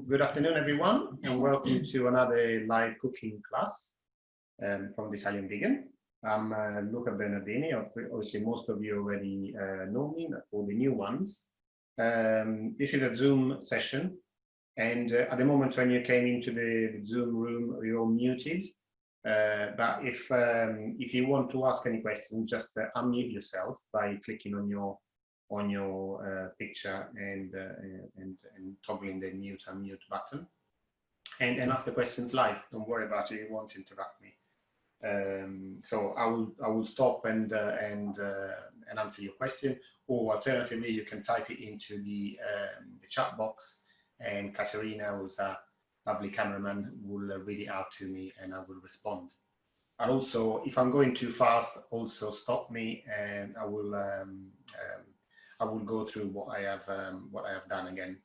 Good afternoon, everyone, and welcome to another live cooking class from the Italian Vegan. I'm Luca Bernardini. Obviously, most of you already know me, but for the new ones, this is a Zoom session. And at the moment when you came into the Zoom room, you're all muted. But if you want to ask any questions, just unmute yourself by clicking on your picture and toggling the mute unmute button, and ask the questions live. Don't worry about it. You won't interrupt me. So I will stop and answer your question, or alternatively you can type it into the chat box, and Caterina, who's a lovely cameraman, will read it out to me and I will respond. And also, if I'm going too fast, also stop me and I will go through what I have done again,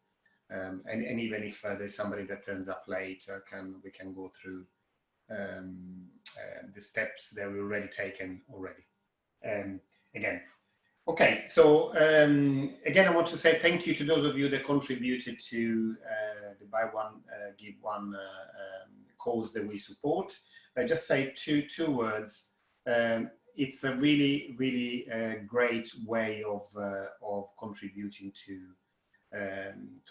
and even if there's somebody that turns up late, we can go through the steps that we've already taken already. Again, okay. So again, I want to say thank you to those of you that contributed to the Buy One Give One cause that we support. Just say two words. It's a really great way of contributing to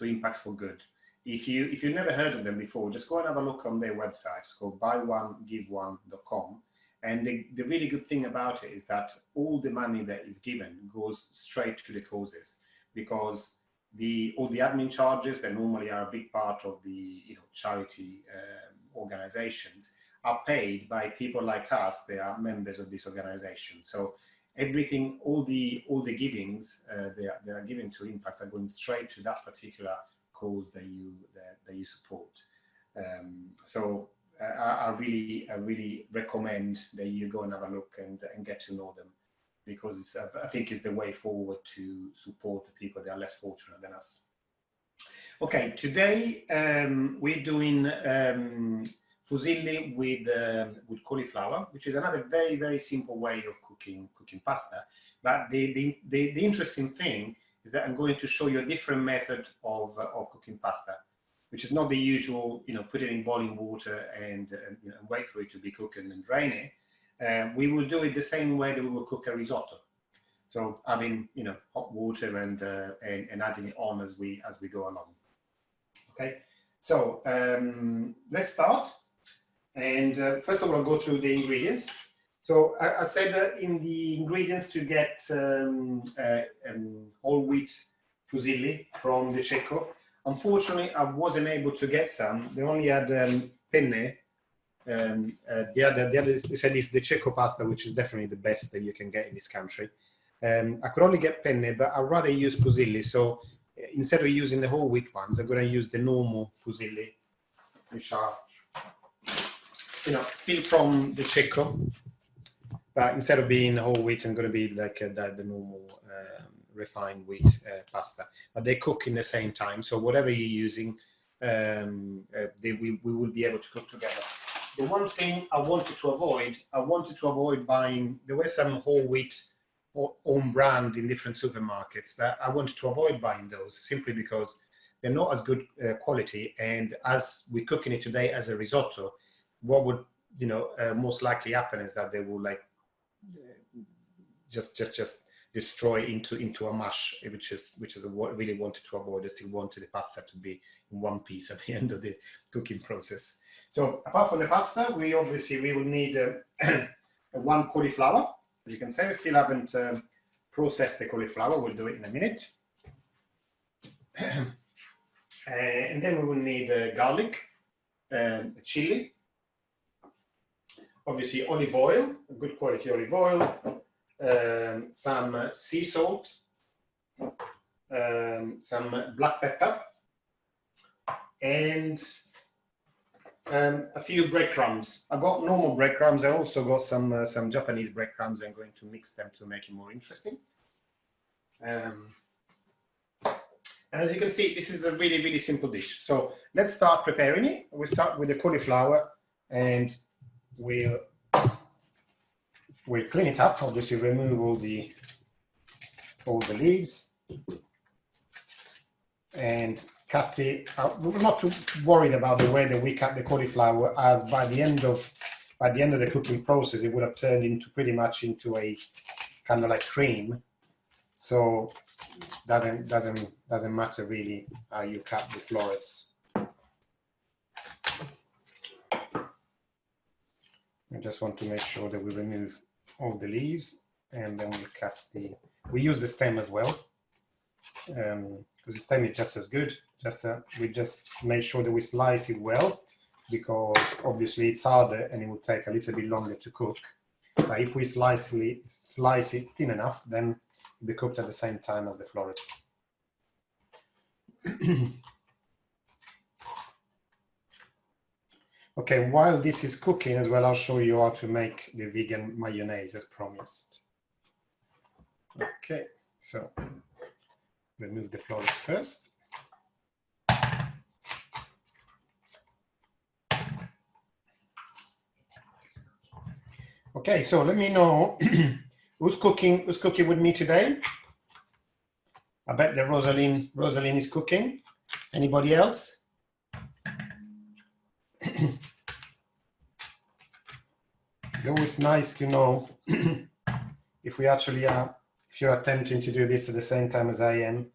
Impacts for Good. If you've never heard of them before, just go and have a look on their website. It's called buyonegiveone.com. And the really good thing about it is that all the money that is given goes straight to the causes, because all the admin charges that normally are a big part of the charity organizations are paid by people like us. They are members of this organization. So everything, all the givings they are given to Impacts are going straight to that particular cause that you support. So I really recommend that you go and have a look and get to know them, because I think it's the way forward to support the people that are less fortunate than us. Okay, today we're doing fusilli with cauliflower, which is another very simple way of cooking pasta. But the interesting thing is that I'm going to show you a different method of cooking pasta, which is not the usual, put it in boiling water and wait for it to be cooked and then drain it. We will do it the same way that we will cook a risotto. So having hot water and adding it on as we go along. Okay, so let's start. And first of all, I'll go through the ingredients. So I said that in the ingredients to get whole wheat fusilli from the Cecco. Unfortunately, I wasn't able to get some. They only had penne. The other they said is the Cecco pasta, which is definitely the best that you can get in this country. I could only get penne, but I'd rather use fusilli. So instead of using the whole wheat ones, I'm going to use the normal fusilli, which are still from the Cecco, but instead of being whole wheat, I'm going to be like the normal refined wheat pasta. But they cook in the same time, so whatever you're using, we will be able to cook together. The one thing I wanted to avoid buying. There were some whole wheat or own brand in different supermarkets, but I wanted to avoid buying those simply because they're not as good quality. And as we're cooking it today as a risotto, what would most likely happen is that they will just destroy into a mush, which is what I really wanted to avoid. I still wanted the pasta to be in one piece at the end of the cooking process. So apart from the pasta, we will need one cauliflower. As you can see, we still haven't processed the cauliflower. We'll do it in a minute. And then we will need garlic, chili, obviously olive oil, good quality olive oil, some sea salt, some black pepper, and a few breadcrumbs. I've got normal breadcrumbs. I also got some Japanese breadcrumbs. I'm going to mix them to make it more interesting. And as you can see, this is a really simple dish. So let's start preparing it. We'll start with the cauliflower, and we'll clean it up. Obviously, remove all the leaves. and cut it. We're not too worried about the way that we cut the cauliflower, as by the end of the cooking process, it would have turned into pretty much into a kind of like cream. So doesn't matter really how you cut the florets. I just want to make sure that we remove all the leaves, and then we use the stem as well, because the stem is just as good. We just make sure that we slice it well, because obviously it's harder and it will take a little bit longer to cook. But if we slice it thin enough, then it'll be cooked at the same time as the florets. Okay, while this is cooking as well, I'll show you how to make the vegan mayonnaise as promised. Okay, so remove the florets first. Okay, so let me know who's cooking with me today. I bet that Rosalind is cooking. Anybody else? It's always nice to know if we actually are, if you're attempting to do this at the same time as I am.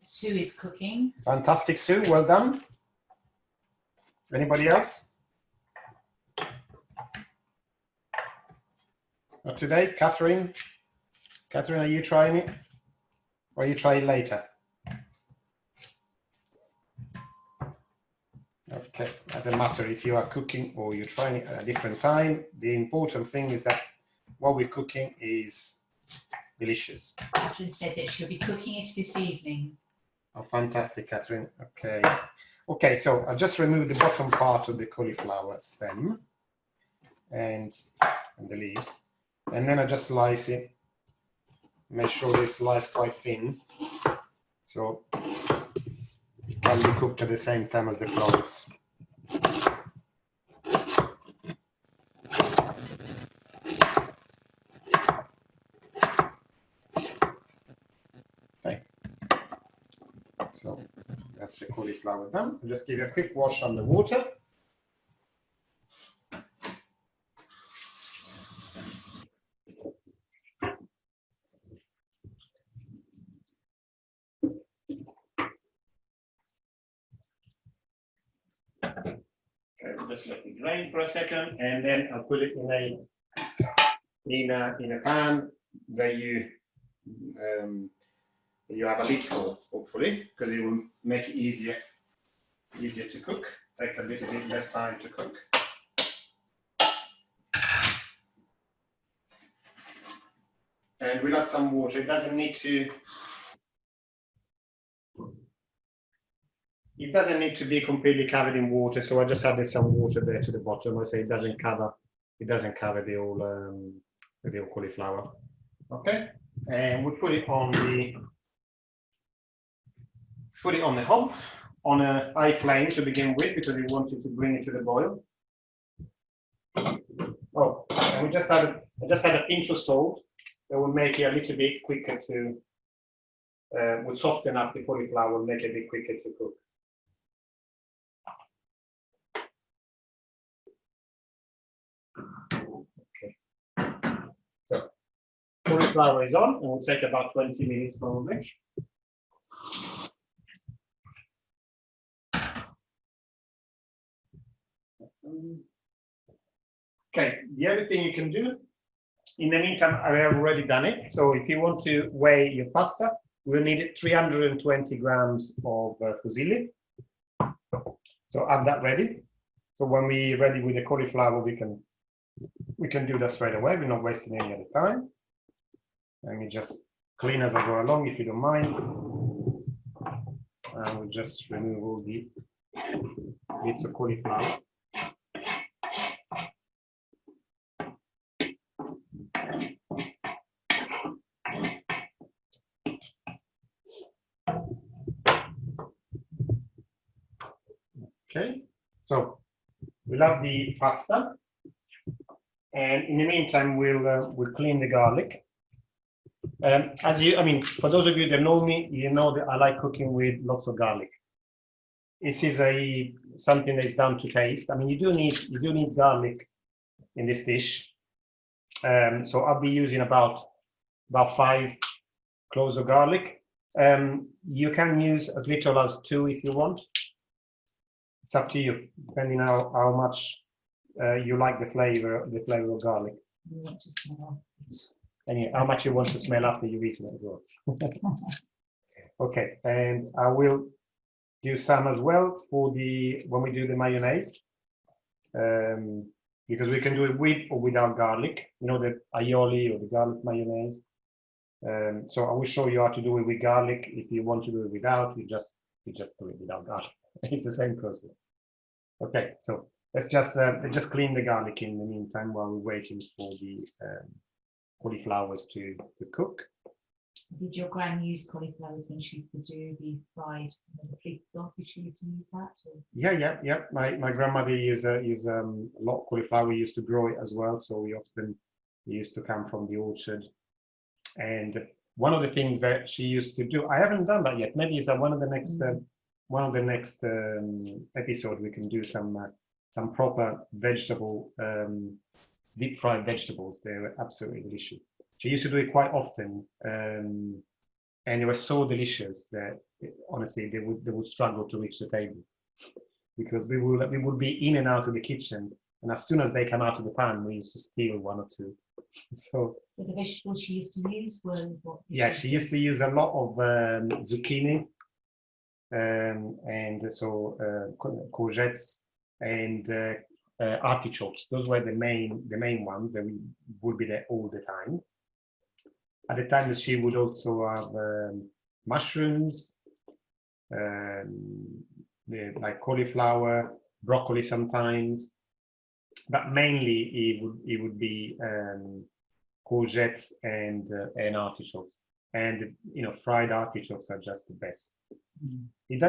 Sue is cooking. Fantastic, Sue, well done. Anybody else? Not today, Catherine? Catherine, are you trying it? Or you try it later? Okay, doesn't matter if you are cooking or you're trying it at a different time. The important thing is that what we're cooking is delicious. Catherine said that she'll be cooking it this evening. Oh, fantastic, Catherine. Okay. Okay, so I just removed the bottom part of the cauliflower stem and the leaves. And then I just slice it. Make sure it's sliced quite thin. So it can be cooked at the same time as the florets. Okay. So that's the cauliflower done. I'll just give you a quick wash on the water. Just let it drain for a second, and then I'll put it in a pan that you have a lid for, hopefully, because it will make it easier to cook. Take a little bit less time to cook. And we'll add some water. It doesn't need to be completely covered in water, so I just added some water there to the bottom. I say it doesn't cover the whole cauliflower. Okay, and we put it on the hob on a high flame to begin with, because we wanted to bring it to the boil. Oh, and I just added a pinch of salt that will make it a little bit quicker to would soften up the cauliflower, make it a bit quicker to cook. So cauliflower is on, and will take about 20 minutes probably. Okay, the other thing you can do, in the meantime, I have already done it. So if you want to weigh your pasta, we'll need 320 grams of fusilli. So have that ready. So when we're ready with the cauliflower, we can do that straight away. We're not wasting any other time. Let me just clean as I go along, if you don't mind. And we'll just remove all the bits of cauliflower. Okay, so we'll have the pasta, and in the meantime we'll clean the garlic. For those of you that know me, you know that I like cooking with lots of garlic. This is something that is down to taste. I mean, you do need garlic in this dish. So I'll be using about 5 cloves of garlic. You can use as little as 2 if you want. It's up to you, depending how much you like the flavor of garlic. You want to smell. And how much you want to smell after you've eaten it as well. Okay, and I will do some as well for when we do the mayonnaise, because we can do it with or without garlic. You know, the aioli or the garlic mayonnaise. So I will show you how to do it with garlic. If you want to do it without, you just do it without garlic. It's the same process. Okay, so let's just clean the garlic in the meantime while we're waiting for the cauliflowers to cook. Did your gran use cauliflowers when she used to do the fried, the fritto? Did she used to use that? Or? Yeah. My grandmother used a lot of cauliflower. We used to grow it as well, so we used to come from the orchard. And one of the things that she used to do, I haven't done that yet. Maybe it's one of the next episode we can do some proper vegetable deep fried vegetables. They were absolutely delicious. She used to do it quite often, and they were so delicious that honestly they would struggle to reach the table, because we would be in and out of the kitchen, and as soon as they come out of the pan, we used to steal 1 or 2. So the vegetables she used to use were what? Yeah, she used to use a lot of zucchini, and so courgettes and artichokes. Those were the main ones that would be there all the time. At the time, she would also have mushrooms, like cauliflower, broccoli sometimes, but mainly it would be courgettes and artichokes. And fried artichokes are just the best. It's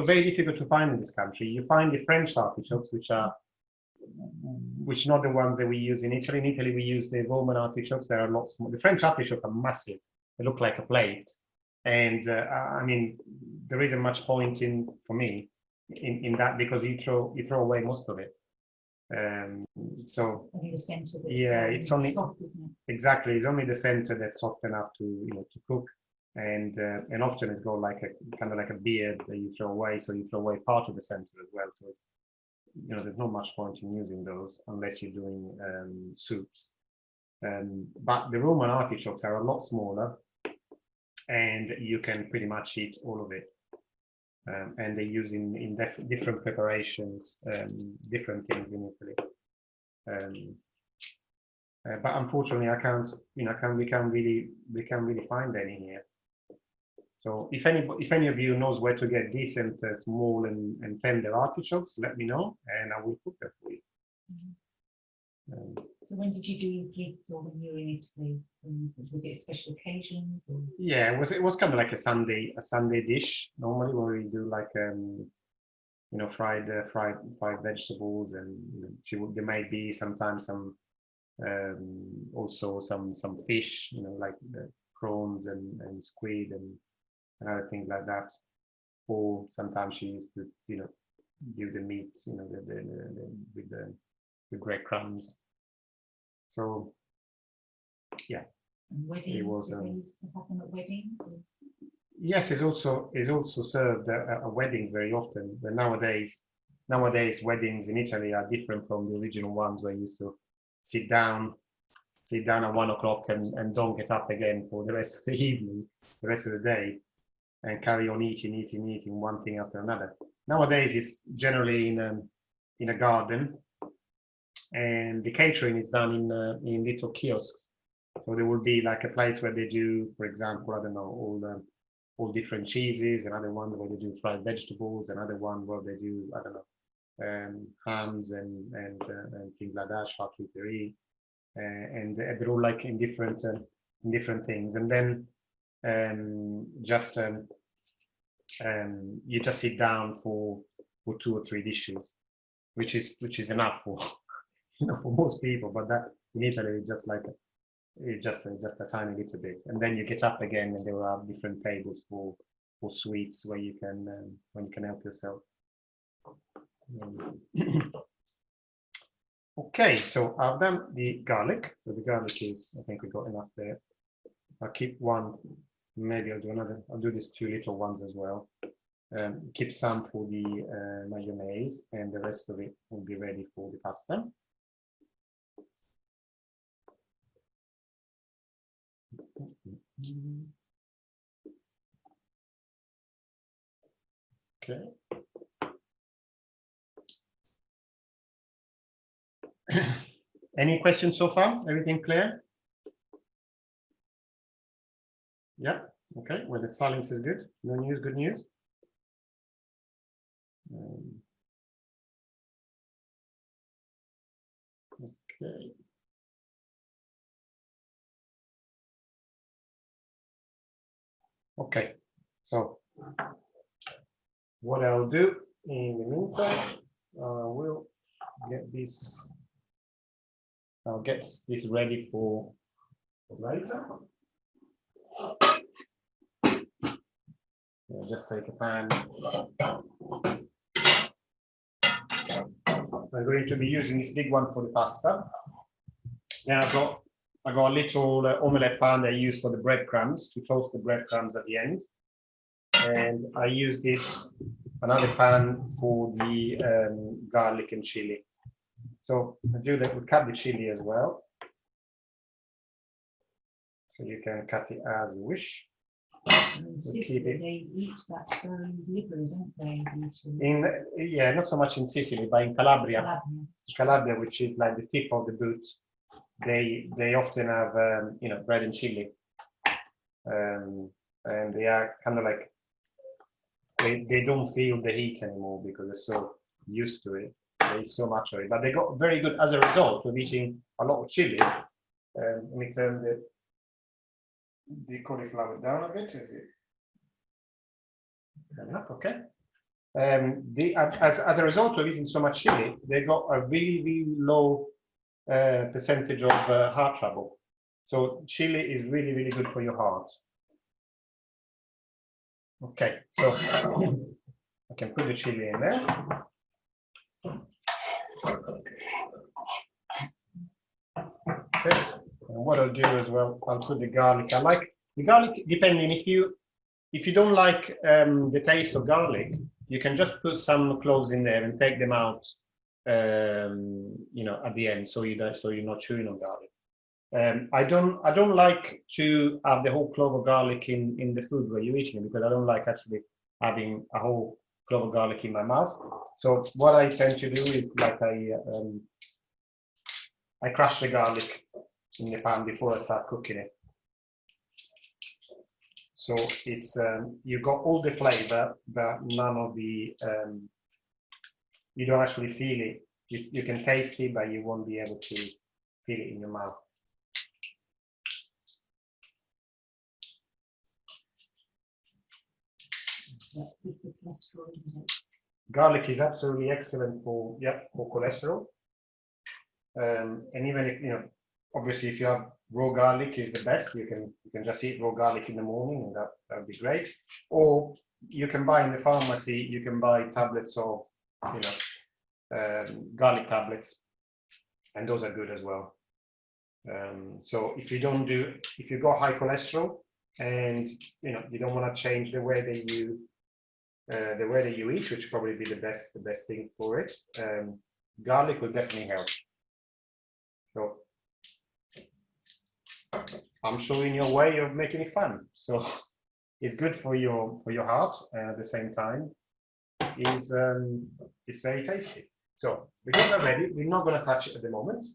very difficult to find in this country. You find the French artichokes, which are not the ones that we use in Italy. In Italy, we use the Roman artichokes. They're a lot smaller. The French artichokes are massive. They look like a plate. And I mean, there isn't much point for me in that, because you throw away most of it. So only the center that's it's only soft, isn't it? Exactly. It's only the center that's soft enough to to cook. And often it's got like a kind of like a beard that you throw away, so you throw away part of the center as well. So it's there's not much point in using those unless you're doing soups. But the Roman artichokes are a lot smaller, and you can pretty much eat all of it. And they use in different preparations, different things in Italy. But unfortunately, we can't really find any here. So if any of you knows where to get decent, small and tender artichokes, let me know, and I will cook them for you. So when did you do fritto when you were in Italy? Was it special occasions? Or? Yeah, it was kind of like a Sunday dish normally, where we do like fried vegetables, and there might be sometimes some also some fish, like the prawns and squid and other things like that. Or sometimes she used to do the meat with the breadcrumbs. So yeah. And weddings, it was, used to happen at weddings? Or? Yes, it's also served at weddings very often. But nowadays weddings in Italy are different from the original ones, where you used to sit down at 1 o'clock and don't get up again for the rest of the evening, the rest of the day, and carry on eating one thing after another. Nowadays it's generally in a garden, and the catering is done in little kiosks. So there will be like a place where they do, for example, I don't know, all different cheeses, another one where they do fried vegetables, another one where they do, I don't know, hams and things like that, charcuterie, and they're all like in different things. And then you just sit down for 2 or 3 dishes, which is enough for for most people. But that in Italy is just like just a tiny little bit, and then you get up again, and there are different tables for sweets where you can when you can help yourself. Okay, so I've done the garlic. So the garlic is, I think we got enough there. I'll keep one, maybe I'll do another. I'll do these 2 little ones as well. Keep some for the mayonnaise, and the rest of it will be ready for the pasta. Okay. Any questions so far? Everything clear? Yeah. Okay. Well, the silence is good. No news. Good news. Okay. Okay. So what I'll do in the meantime, we'll get this. I'll get this ready for later. Just take a pan. I'm going to be using this big one for the pasta. Then I got a little omelette pan that I use for the breadcrumbs, to toast the breadcrumbs at the end. And I use this another pan for the garlic and chili. So I do that. We cut the chili as well. So you can cut it as you wish. Keep it. They eat that liver, don't they? Yeah, not so much in Sicily, but in Calabria, which is like the tip of the boot, they often have you know, bread and chili, and they are kind of like they don't feel the heat anymore because they're so used to it. They eat so much of it, but they got very good as a result of eating a lot of chili. Let me turn the cauliflower down a bit. Is it? Okay. As a result of eating so much chili, they got a really low percentage of heart trouble. So chili is really good for your heart. Okay, so I can put the chili in there. Okay, and what I'll do as well, I'll put the garlic. I like the garlic, depending if you don't like the taste of garlic, you can just put some cloves in there and take them out, you know, at the end, so you're not chewing on garlic. I don't like to have the whole clove of garlic in the food where you're eating it, because I don't like actually having a whole clove of garlic in my mouth. So what I tend to do is like I crush the garlic in the pan before I start cooking it. So it's you got all the flavor, but none of the you don't actually feel it. You can taste it, but you won't be able to feel it in your mouth. Garlic is absolutely excellent for cholesterol. And even if, you know, obviously if you have raw garlic is the best. You can just eat raw garlic in the morning, and that would be great. Or you can buy in the pharmacy, you can buy tablets of, you know, garlic tablets, and those are good as well. So if you got high cholesterol and you know you don't want to change the way that you eat, which probably be the best thing for it, garlic will definitely help. So I'm showing you a way of making it fun. So it's good for your heart, and at the same time is it's very tasty. So because we're ready, we're not going to touch it at the moment.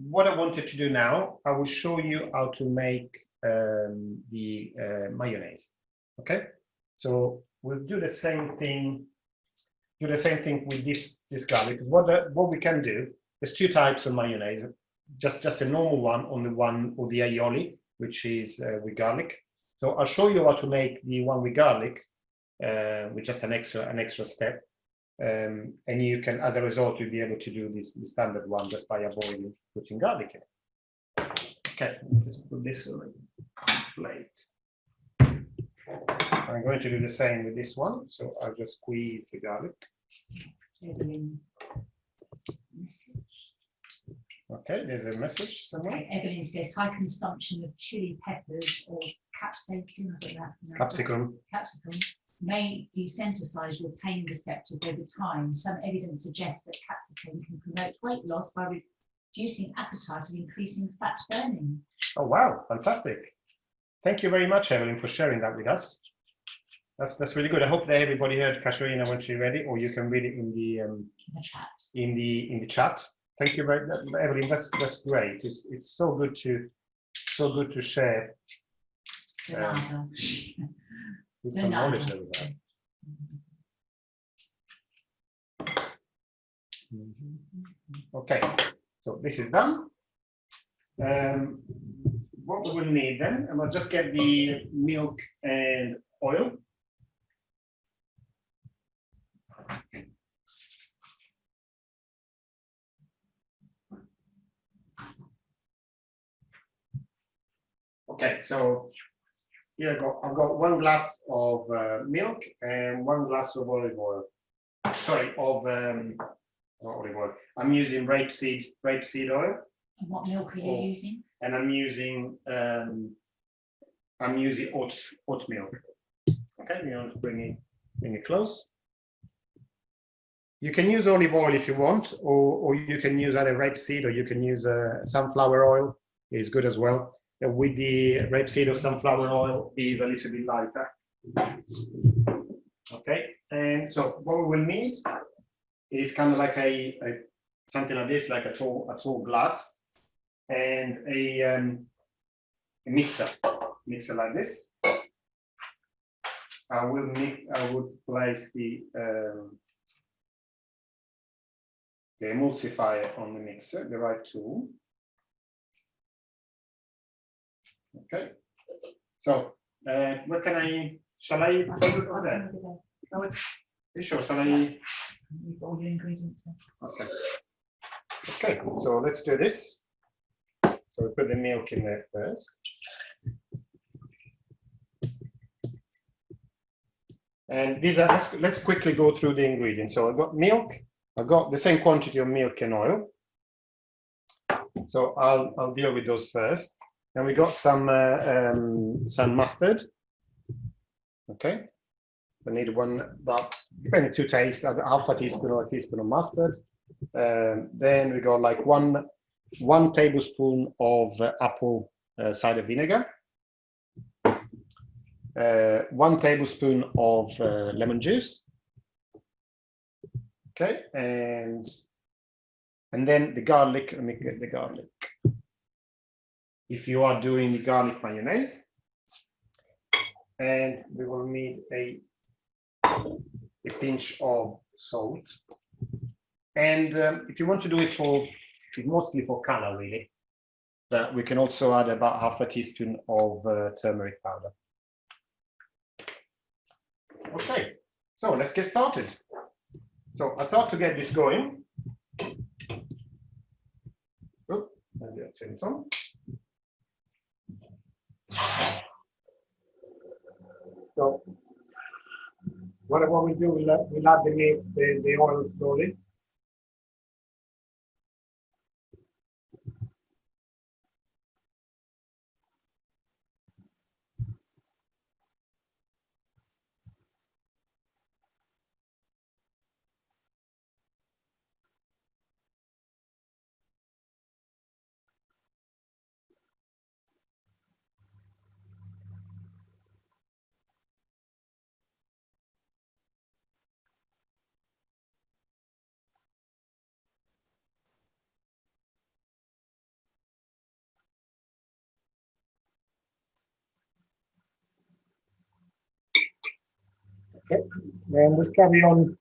What I wanted to do now, I will show you how to make the mayonnaise. Okay, so we'll do the same thing. Do the same thing with this garlic. What we can do, there's 2 types of mayonnaise. Just a normal one on the one or the aioli, which is with garlic. So I'll show you how to make the one with garlic, with just an extra step. And you can, as a result, you'll be able to do the standard one just by avoiding putting garlic in it. Okay, let's put this on the plate. I'm going to do the same with this one, so I'll just squeeze the garlic. Okay, there's a message somewhere. Okay, Evelyn says high consumption of chili peppers or capsaicin, I don't know. Capsicum. Capsicum may desensitize your pain receptors over time. Some evidence suggests that capsicum can promote weight loss by reducing appetite and increasing fat burning. Oh wow, fantastic! Thank you very much, Evelyn, for sharing that with us. That's really good. I hope that everybody heard Katerina when she read it, or you can read it in the chat. In the chat. Thank you very much, Evelyn. That's great. It's so good to share with some knowledge that we have. Okay, so this is done. What we will need then, and I'll just get the milk and oil. Okay, so here I've got 1 glass of milk and 1 glass of olive oil. Sorry, of not olive oil. I'm using rapeseed oil. And what milk are you using? And I'm using oat milk. Okay, you want to bring it close. You can use olive oil if you want, or you can use either rapeseed, or you can use sunflower oil. It's good as well. With the rapeseed or sunflower oil is a little bit lighter. Okay, and so what we will need is kind of like a something like this, like a tall glass, and a mixer like this. I would place the emulsifier on the mixer, the right tool. Okay, so what can I? Shall I put it on there? No, you sure? Shall I? You've got all your ingredients there. Okay. Okay, so let's do this. So we put the milk in there first. And these are, let's quickly go through the ingredients. So I've got milk. I've got the same quantity of milk and oil. So I'll deal with those first. And we got some mustard. Okay. I need about depending to taste, half a teaspoon or a teaspoon of mustard. Then we got like one tablespoon of apple cider vinegar. 1 tablespoon of lemon juice. Okay, and then the garlic. Let me get the garlic. If you are doing the garlic mayonnaise, and we will need a pinch of salt. And if you want to do it it's mostly for color, really. But we can also add about half a teaspoon of turmeric powder. Okay, so let's get started. So I'll start to get this going. Oh, maybe I'll turn it on. So what we do, we'll add the oil slowly. Okay, and we'll carry on.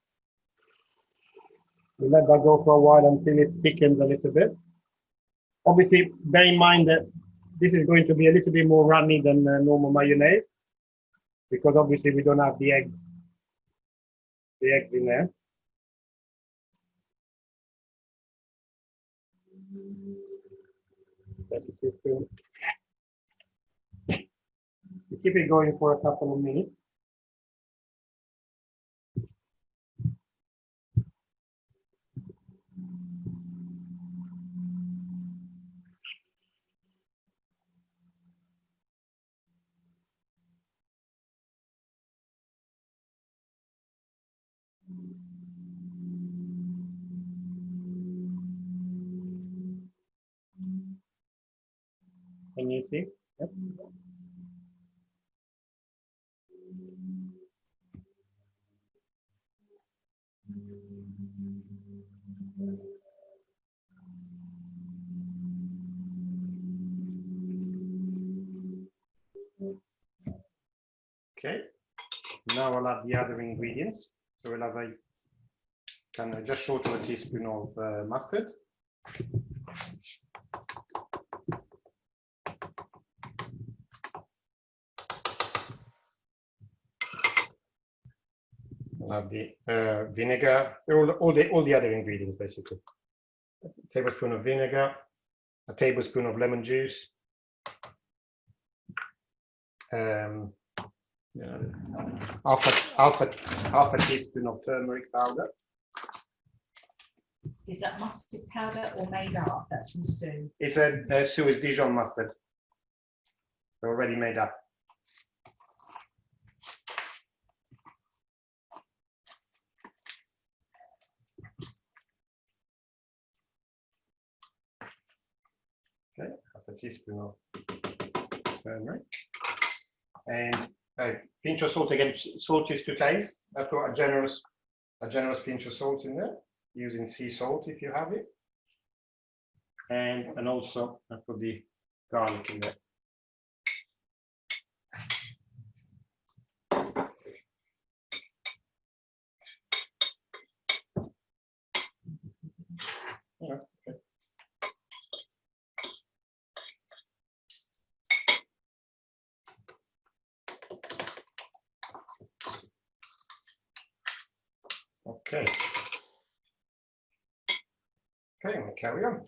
We'll let that go for a while until it thickens a little bit. Obviously, bear in mind that this is going to be a little bit more runny than normal mayonnaise, because obviously we don't have the eggs in there. Keep it going for a couple of minutes. Can you see? Yep. Okay, now I'll add the other ingredients. So we'll have a kind of just short of a teaspoon of mustard. We'll have the vinegar, all the other ingredients basically. A tablespoon of vinegar, a tablespoon of lemon juice, half a teaspoon of turmeric powder. Is that mustard powder or made up? That's from Sue. It's a Suez Dijon mustard. They're already made up. Okay, half a teaspoon of turmeric. And a pinch of salt. Again, salt is to taste. I put a generous pinch of salt in there, using sea salt if you have it. And also I put the garlic in there. Yeah, okay. Okay. Okay, we'll carry on.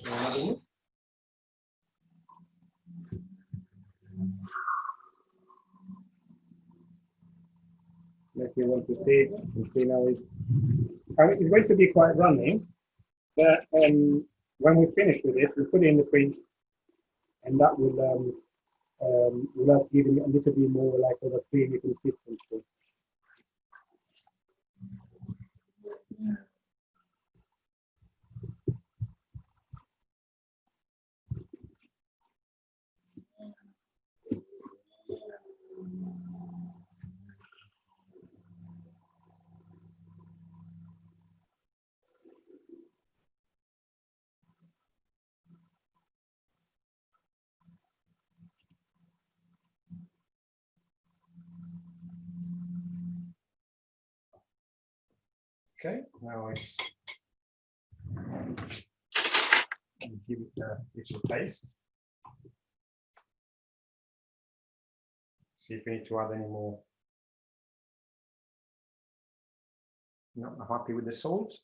If you want to see it, you see now it's going to be quite runny, but when we finish with it, we put it in the fridge, and that will help give it a little bit more like of a creamy consistency. Okay, now it's give it a little taste. See if we need to add any more. No, I'm happy with the salt.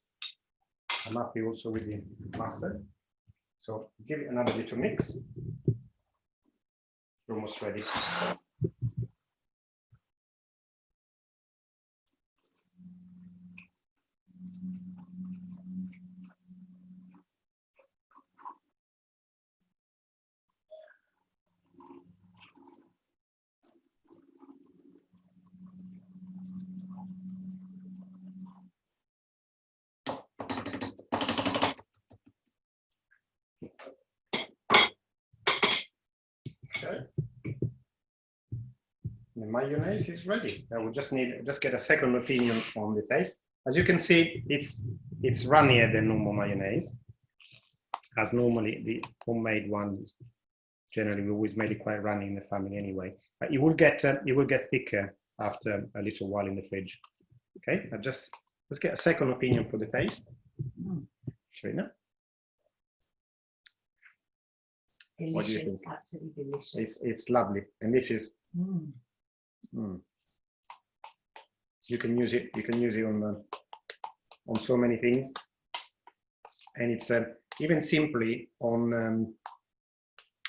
I'm happy also with the mustard. So give it another little mix. We're almost ready. Okay. The mayonnaise is ready. Now we just get a second opinion on the taste. As you can see, it's runnier than normal mayonnaise. As normally the homemade ones, generally we always made it quite runny in the family anyway. But it will get thicker after a little while in the fridge. Okay, let's get a second opinion for the taste. Trina? Delicious, What do you think? absolutely delicious. It's lovely, and this is. You can use it. You can use it on so many things, and it's even simply on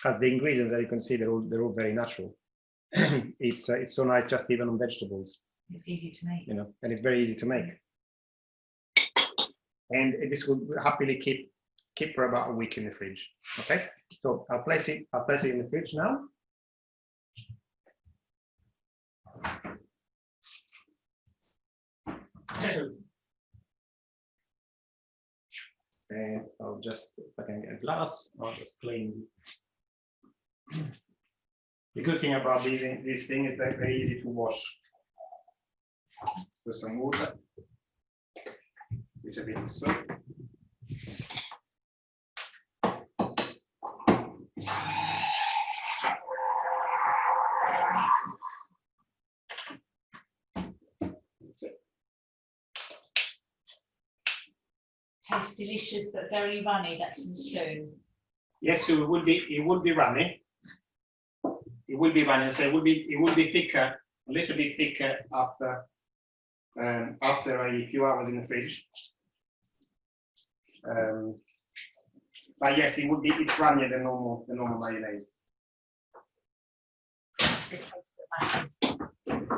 as the ingredients that you can see they're all very natural. it's so nice just even on vegetables. It's easy to make. You know, and it's very easy to make. And this will happily keep for about a week in the fridge. Okay, so I'll place it in the fridge now. And I'll just, if I can get a glass, I'll just clean. The good thing about this thing is they're very easy to wash. With some water, a bit of soap. That's it. Tastes delicious but very runny. That's from stew. Yes, so it would be runny. It will be runny. So it will be thicker, a little bit thicker after a few hours in the fridge. But yes, it's runnier than normal mayonnaise. That's the taste that matters.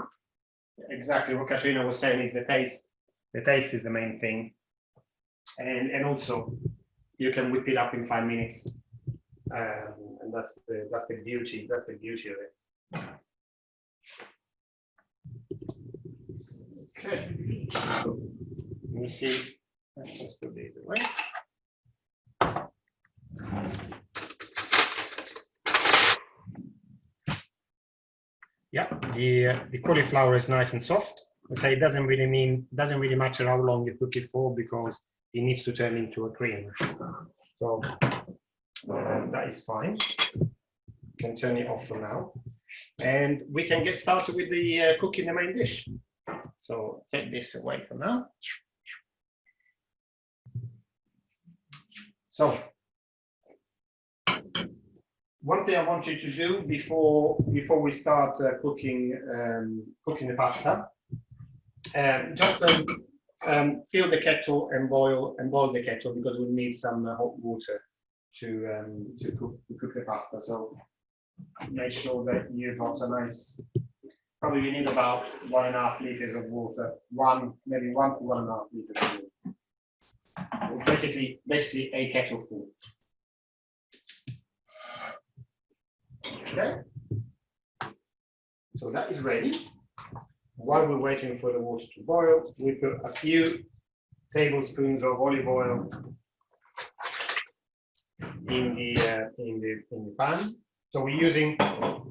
Exactly what Katrina was saying is the taste. The taste is the main thing, and also you can whip it up in 5 minutes, and that's the beauty. That's the beauty of it. Okay. So, let me see. Let's put these away. Yeah, the cauliflower is nice and soft. I say it doesn't really matter how long you cook it for because it needs to turn into a cream. So that is fine. You can turn it off for now, and we can get started with the cooking the main dish. So take this away for now. So one thing I want you to do before we start cooking the pasta, just fill the kettle and boil the kettle because we need some hot water to cook the pasta. So make sure that you've got a nice. Probably you need about 1.5 liters of water. Maybe 1 to 1.5 liters of water. Basically a kettle full. Okay, so that is ready. While we're waiting for the water to boil, we put a few tablespoons of olive oil in the pan. So we're using,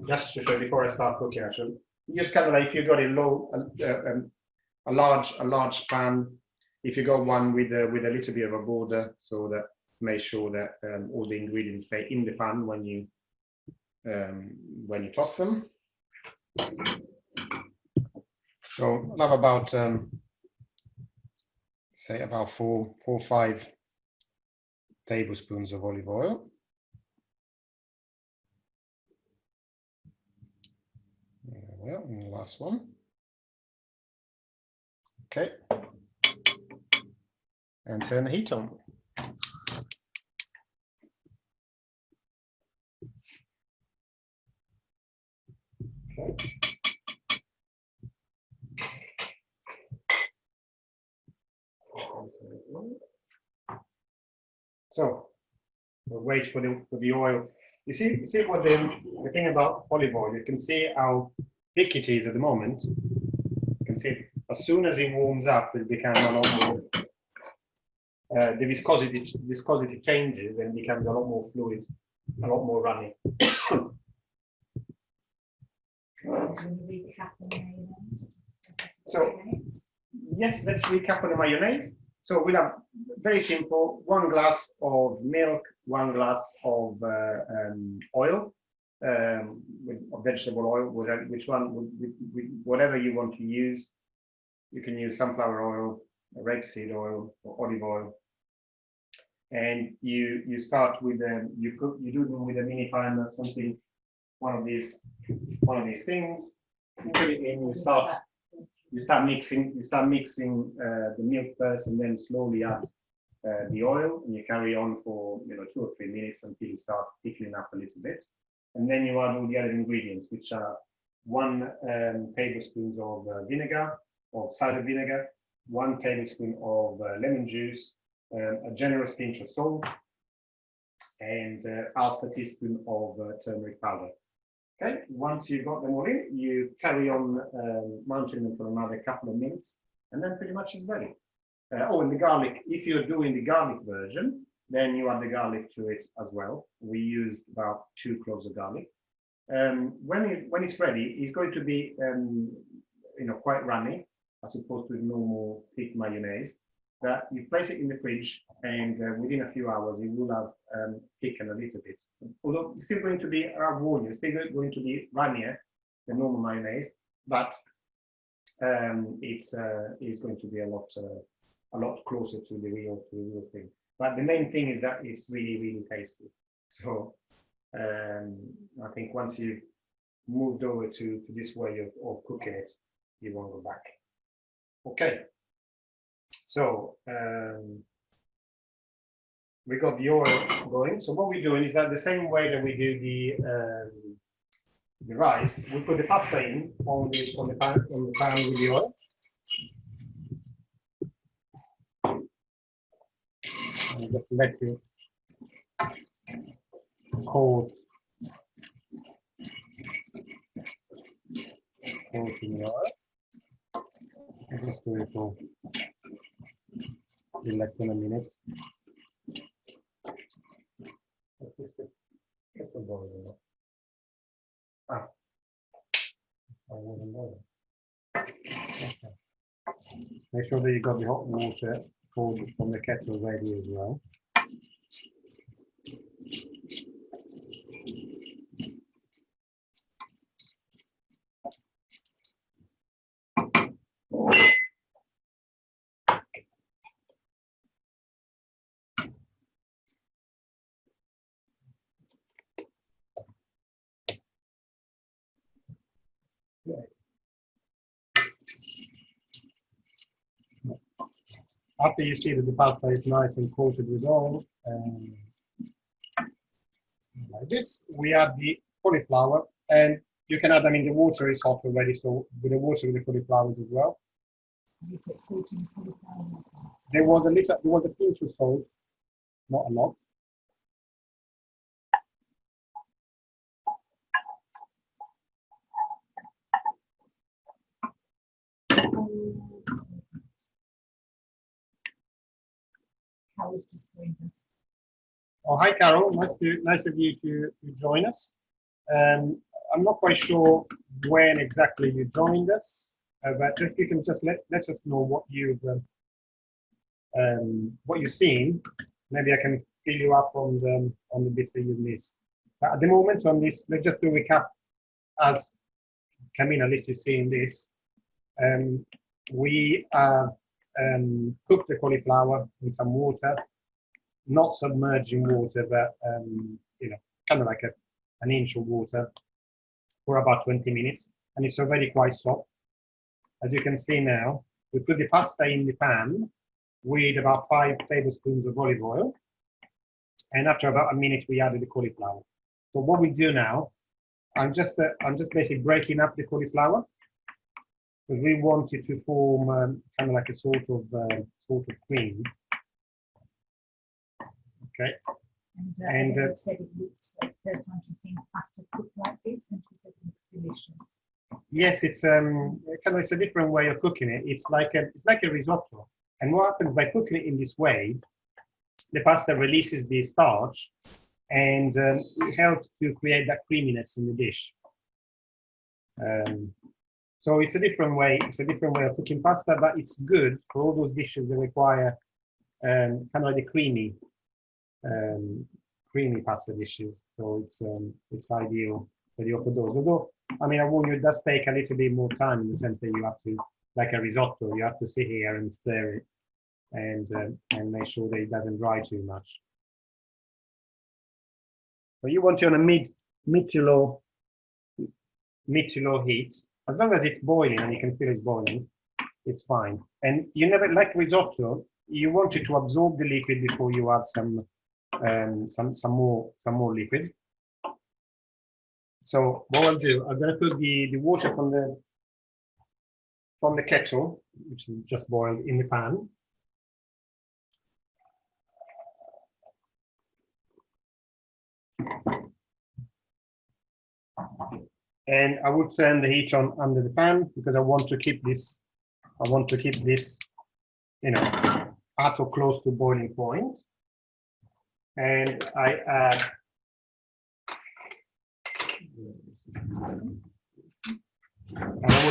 just to show before I start cooking, actually, just kind of like if you've got a large pan, if you got one with a little bit of a border, so that make sure that all the ingredients stay in the pan when you toss them. So I'll have about say about 4 or 5 tablespoons of olive oil. Well, and the last one. Okay. And turn the heat on. Okay. So we'll wait for the oil. You see what the thing about olive oil, you can see how thick it is at the moment. You can see as soon as it warms up, it becomes a lot more. The viscosity changes and becomes a lot more fluid, a lot more runny. So yes, let's recap on the mayonnaise. So we'll have very simple: 1 glass of milk, 1 glass of oil, of vegetable oil, whatever you want to use. You can use sunflower oil, rapeseed oil, or olive oil. And you start with you do them with a mini pan or something, one of these things. You put it in. You start mixing the milk first, and then slowly add the oil, and you carry on for 2 or 3 minutes until you start thickening up a little bit, and then you add all the other ingredients, which are 1 tablespoon of vinegar, of cider vinegar, 1 tablespoon of lemon juice, a generous pinch of salt, and half a teaspoon of turmeric powder. Okay, once you've got them all in, you carry on mounting them for another couple of minutes, and then pretty much it's ready. Oh, and the garlic, if you're doing the garlic version, then you add the garlic to it as well. We used about 2 cloves of garlic. When it's ready, it's going to be quite runny, as opposed to normal thick mayonnaise. That you place it in the fridge, and within a few hours, it will have thickened a little bit. Although it's still going to be, I warn you, it's still going to be runnier than normal mayonnaise, but it's going to be a lot closer to the real thing. But the main thing is that it's really, really tasty. So I think once you've moved over to this way of cooking it, you won't go back. Okay. So we got the oil going. So what we're doing is that the same way that we do the rice, we put the pasta in on the pan with the oil. And just let it coat in the oil. And just do it for in less than a minute. Let's just get the boil. I wasn't boiling. Okay. Make sure that you got the hot water from the kettle ready as well. After you see that the pasta is nice and coated with oil, like this, we add the cauliflower, and you can add them in the water is hot already, so with the water with the cauliflowers as well. There was a pinch of salt, not a lot. Carol's just joined us. Oh, hi, Carol. Nice of you to join us. I'm not quite sure when exactly you joined us, but if you can just let us know what you've seen. Maybe I can fill you up on the bits that you missed. But at the moment on this, let's just do a recap as Camina, at least you've seen this. We have cooked the cauliflower in some water, not submerging water, but kind of like an inch of water for about 20 minutes, and it's already quite soft. As you can see now, we put the pasta in the pan with about 5 tablespoons of olive oil, and after about a minute, we added the cauliflower. So what we do now, I'm just basically breaking up the cauliflower, because we want it to form kind of like a sort of cream. Okay. And said it looks like the first time she's seen pasta cooked like this, and she said it looks delicious. Yes, it's it's a different way of cooking it. It's like a risotto. And what happens by cooking it in this way, the pasta releases the starch, and it helps to create that creaminess in the dish. So it's a different way. It's a different way of cooking pasta, but it's good for all those dishes that require kind of like the creamy pasta dishes. So it's ideal for those. Although, I mean, I warn you, it does take a little bit more time in the sense that you have to, like a risotto, you have to sit here and stir it and make sure that it doesn't dry too much. So you want it on a mid to low heat. As long as it's boiling and you can feel it's boiling, it's fine. And you never, like risotto, you want it to absorb the liquid before you add some more liquid. So what I'll do, I'm going to put the water from the kettle, which is just boiled, in the pan. And I would turn the heat on under the pan because I want to keep this, you know, at or close to boiling point. And I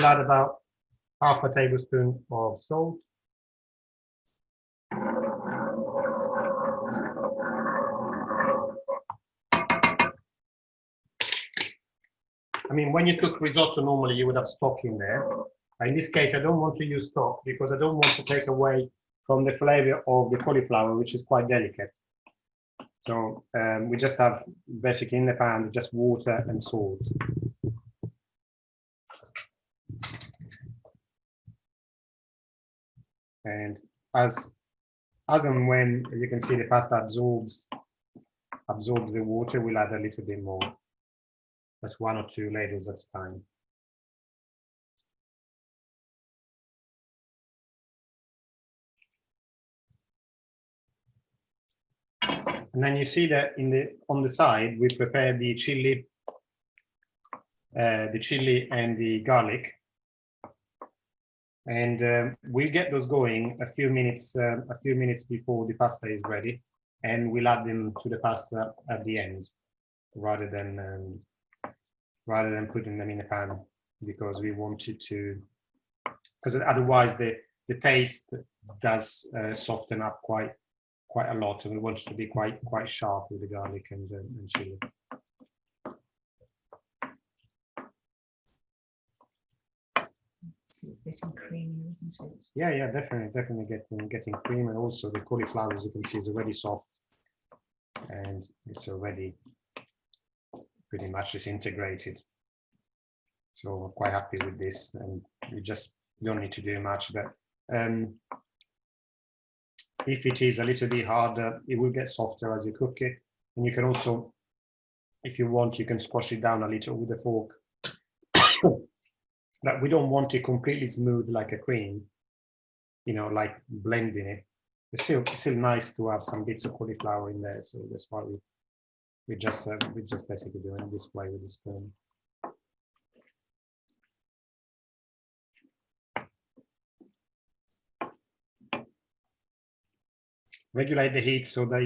add about half a tablespoon of salt. I mean, when you cook risotto, normally you would have stock in there. In this case, I don't want to use stock because I don't want to take away from the flavor of the cauliflower, which is quite delicate. So we just have basically in the pan just water and salt. And as and when you can see the pasta absorbs the water, we'll add a little bit more. That's 1 or 2 ladles at a time. And then you see that on the side we prepare the chili and the garlic, and we'll get those going a few minutes before the pasta is ready, and we'll add them to the pasta at the end, rather than putting them in a pan, because we want it to, because otherwise the taste does soften up quite a lot, and we want it to be quite sharp with the garlic and chili. So it's getting creamy, isn't it? Yeah, definitely getting cream, and also the cauliflower, as you can see, is already soft, and it's already pretty much disintegrated. So we're quite happy with this, and you don't need to do much. But if it is a little bit harder, it will get softer as you cook it. And you can also, if you want, you can squash it down a little with a fork. But we don't want it completely smooth like a cream, you know, like blending it. It's still nice to have some bits of cauliflower in there. So that's why we just basically doing it this way with the spoon. Regulate the heat so that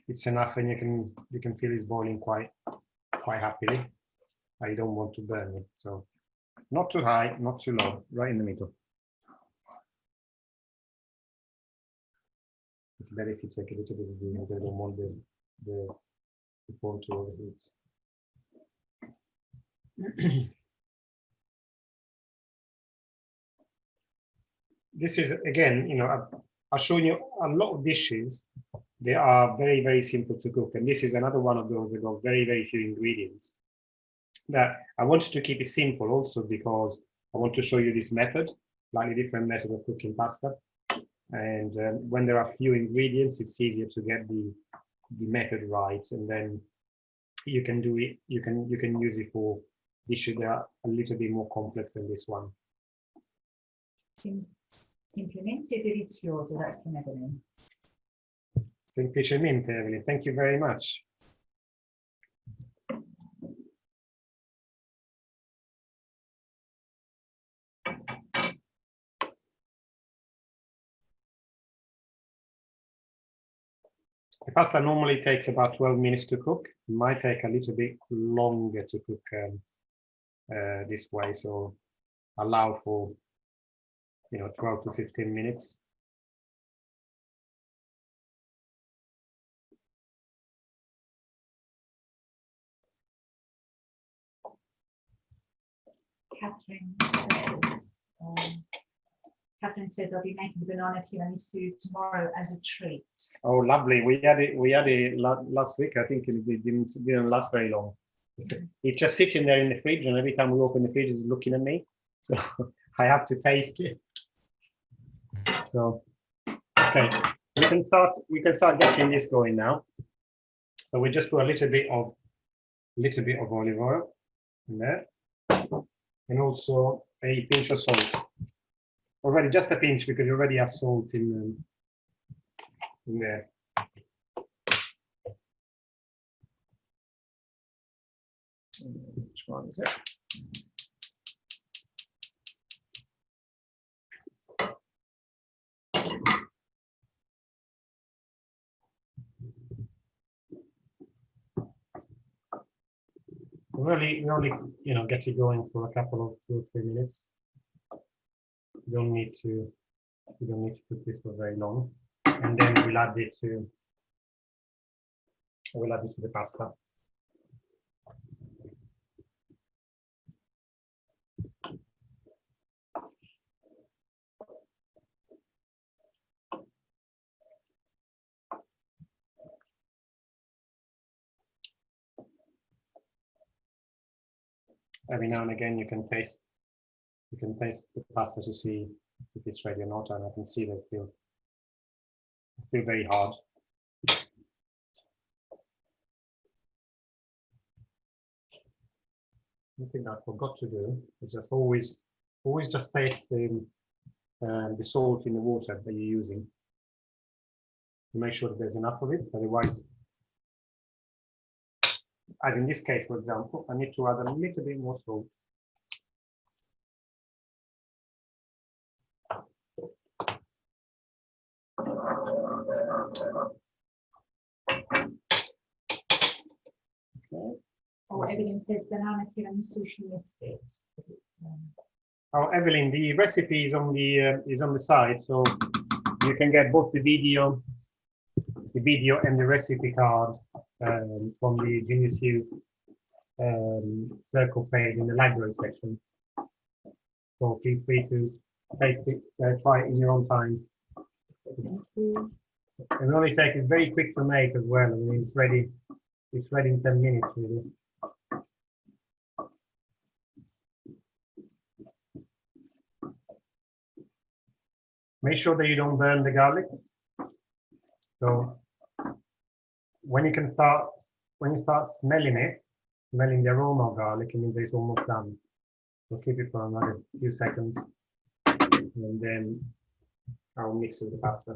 it's enough, and you can feel it's boiling quite happily. I don't want to burn it, so not too high, not too low, right in the middle. It's better if you take a little bit of vinegar. I don't want the phone to overheat. This is, again, you know, I've shown you a lot of dishes. They are very simple to cook, and this is another one of those that got very few ingredients. But I wanted to keep it simple also because I want to show you this method, slightly different method of cooking pasta. And when there are few ingredients, it's easier to get the method right, and then you can do it. You can use it for dishes that are a little bit more complex than this one. Semplicemente delizioso, that's the Evelyn. Semplicemente, Evelyn. Thank you very much. The pasta normally takes about 12 minutes to cook. It might take a little bit longer to cook this way, so allow for 12 to 15 minutes. Catherine says I'll be making the banana tiramisu tomorrow as a treat. Oh, lovely! We had it last week. I think it didn't last very long. It's just sitting there in the fridge, and every time we open the fridge, it's looking at me. So I have to taste it. So okay, we can start getting this going now. So we just put a little bit of olive oil. in there, and also a pinch of salt. Already just a pinch because you already have salt in there. Which one is it? We only get it going for a couple of 2 or 3 minutes. You don't need to cook this for very long, and then we'll add it to the pasta. Every now and again you can taste the pasta to see if it's ready or not, and I can see that it's still very hard. One thing I forgot to do is just always just taste the salt in the water that you're using. Make sure that there's enough of it, otherwise, as in this case, for example, I need to add a little bit more salt. Okay. Oh, Evelyn says banana tiramisu, she missed it. Oh, Evelyn, the recipe is on the site, so you can get both the video and the recipe card from the Genius Youth Circle page in the library section. So feel free to taste it, try it in your own time. It will only take, it's very quick to make as well. I mean, it's ready in 10 minutes really. Make sure that you don't burn the garlic. So when you start smelling the aroma of garlic, it means it's almost done. So keep it for another few seconds, and then I'll mix it with the pasta.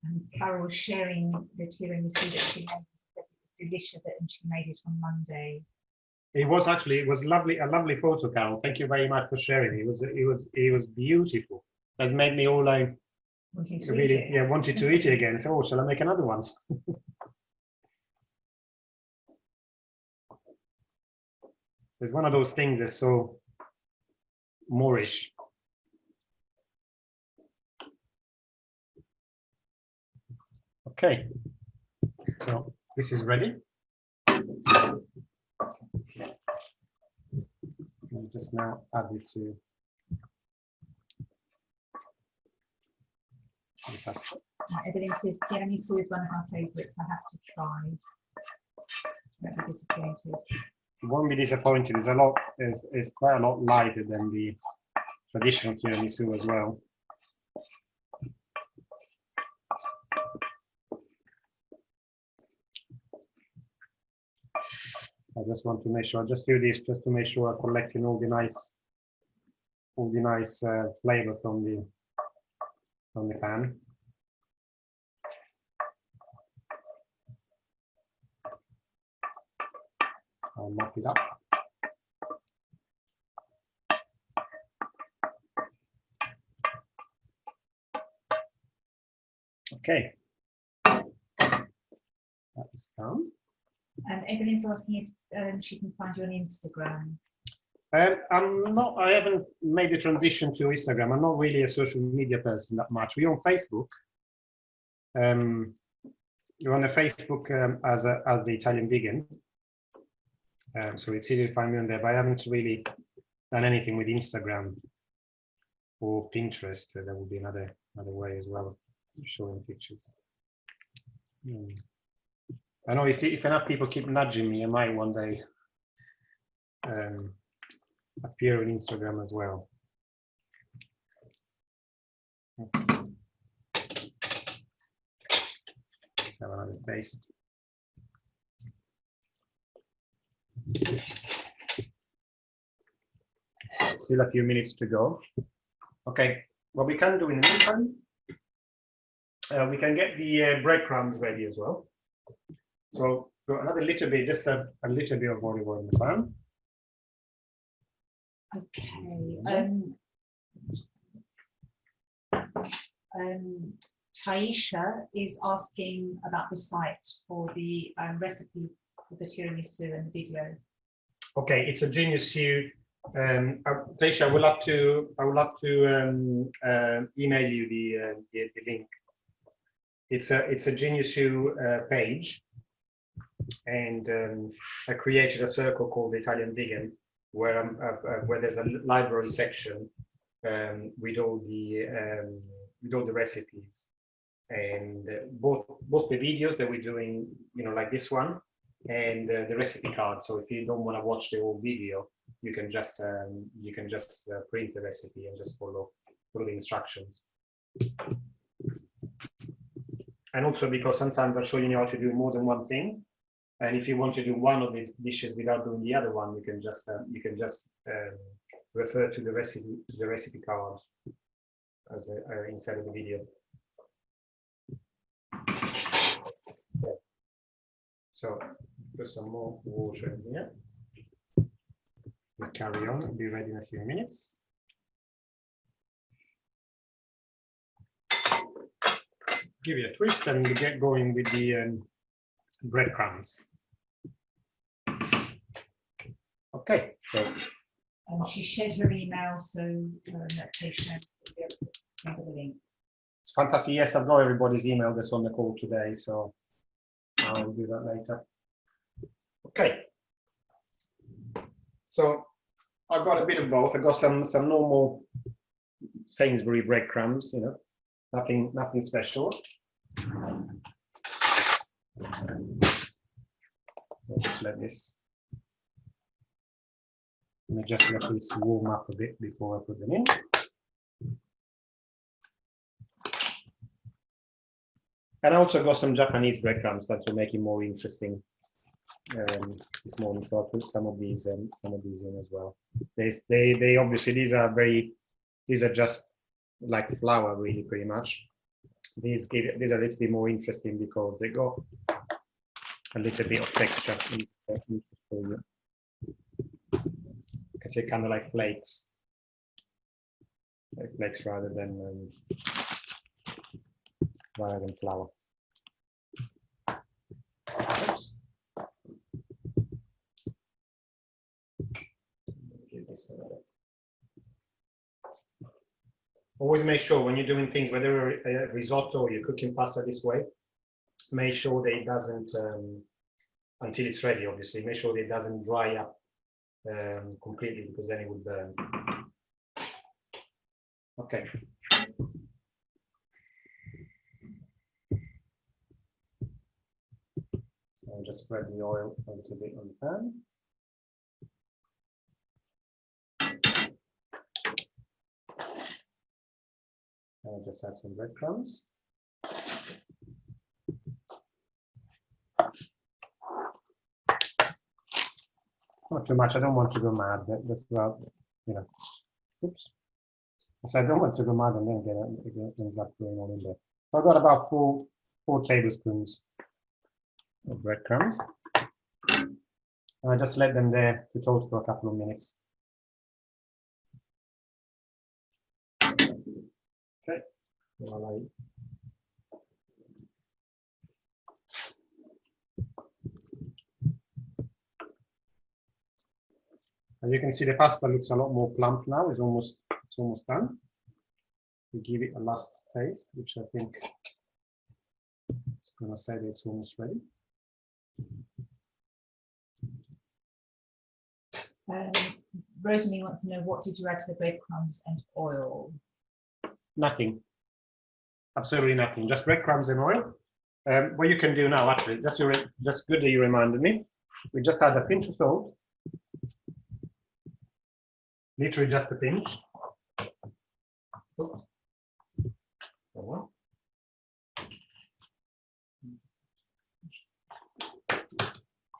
And Carol sharing the tiramisu that she made, it was delicious, and she made it on Monday. It was lovely, a lovely photo, Carol. Thank you very much for sharing. It was beautiful. That's made me all like wanted to eat it again. So, shall I make another one? It's one of those things that's so Moorish. Okay, so this is ready. I'll just now add it to the pasta. Evelyn says tiramisu is one of our favourites. I have to try. Don't be disappointed. You won't be disappointed. It's quite a lot lighter than the traditional tiramisu as well. I just want to make sure, I just do this just to make sure I'm collecting all the nice flavor from the pan. I'll mop it up. Okay, that is done. Evelyn's asking if she can find you on Instagram. I haven't made the transition to Instagram. I'm not really a social media person that much. We're on Facebook. You're on the Facebook as the Italian Vegan. So it's easy to find me on there, but I haven't really done anything with Instagram or Pinterest. That would be another way as well, showing pictures. I know if enough people keep nudging me, I might one day appear on Instagram as well. Let's have another taste. Still a few minutes to go. Okay, what we can do in the meantime, we can get the breadcrumbs ready as well. So another little bit, just a little bit of olive oil in the pan. Okay. Taisha is asking about the site for the recipe for the tiramisu and the video. Okay, it's a Genius You. Taisha, I would love to email you the link. It's a Genius You page, and I created a circle called Italian Vegan, where there's a library section with all the recipes, and both the videos that we're doing, like this one, and the recipe card. So if you don't want to watch the whole video, you can just print the recipe and just follow the instructions. And also because sometimes I'll show you how to do more than one thing, and if you want to do one of the dishes without doing the other one, you can just refer to the recipe card as inside of the video. Okay. So put some more water in here. We'll carry on. It'll be ready in a few minutes. Give it a twist and we get going with the breadcrumbs. Okay, so she shared her email, so notification the link. It's fantastic. Yes, I've got everybody's email that's on the call today, so I'll do that later. Okay. So I've got a bit of both. I've got some normal Sainsbury breadcrumbs, nothing special. Just let this. Let me just let this warm up a bit before I put them in. And I also got some Japanese breadcrumbs that will make it more interesting this morning. So I'll put some of these in as well. They obviously these are just like flour, really, pretty much. These are a little bit more interesting because they got a little bit of texture. You can say kind of like flakes, rather than flour. Oops. Give this Always make sure when you're doing things, whether a risotto or you're cooking pasta this way, make sure that it doesn't, until it's ready, obviously, make sure that it doesn't dry up completely, because then it would burn. Okay. I'll just spread the oil a little bit on the pan. I'll just add some breadcrumbs. Not too much. I don't want to go mad. That's about, oops. So I don't want to go mad and then get ends up going on in there. So I've got about four tablespoons of breadcrumbs. And I just let them there to toast for a couple of minutes. Okay. As you can see, the pasta looks a lot more plump now. It's almost done. We give it a last taste, which I think is going to say that it's almost ready. Rosalie wants to know, what did you add to the breadcrumbs and oil? Nothing. Absolutely nothing. Just breadcrumbs and oil. What you can do now, actually, just good that you reminded me. We just add a pinch of salt. literally just a pinch.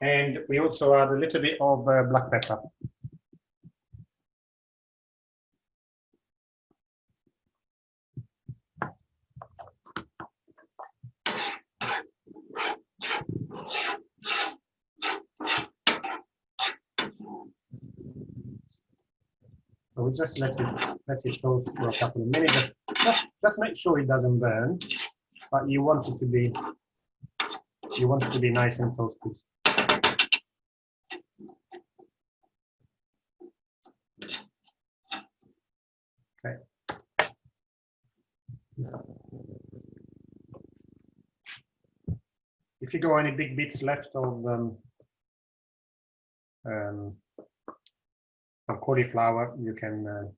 And we also add a little bit of black pepper. So we just let it toast for a couple of minutes. Just make sure it doesn't burn, but you want it to be nice and toasted. Okay. If you got any big bits left of cauliflower, you can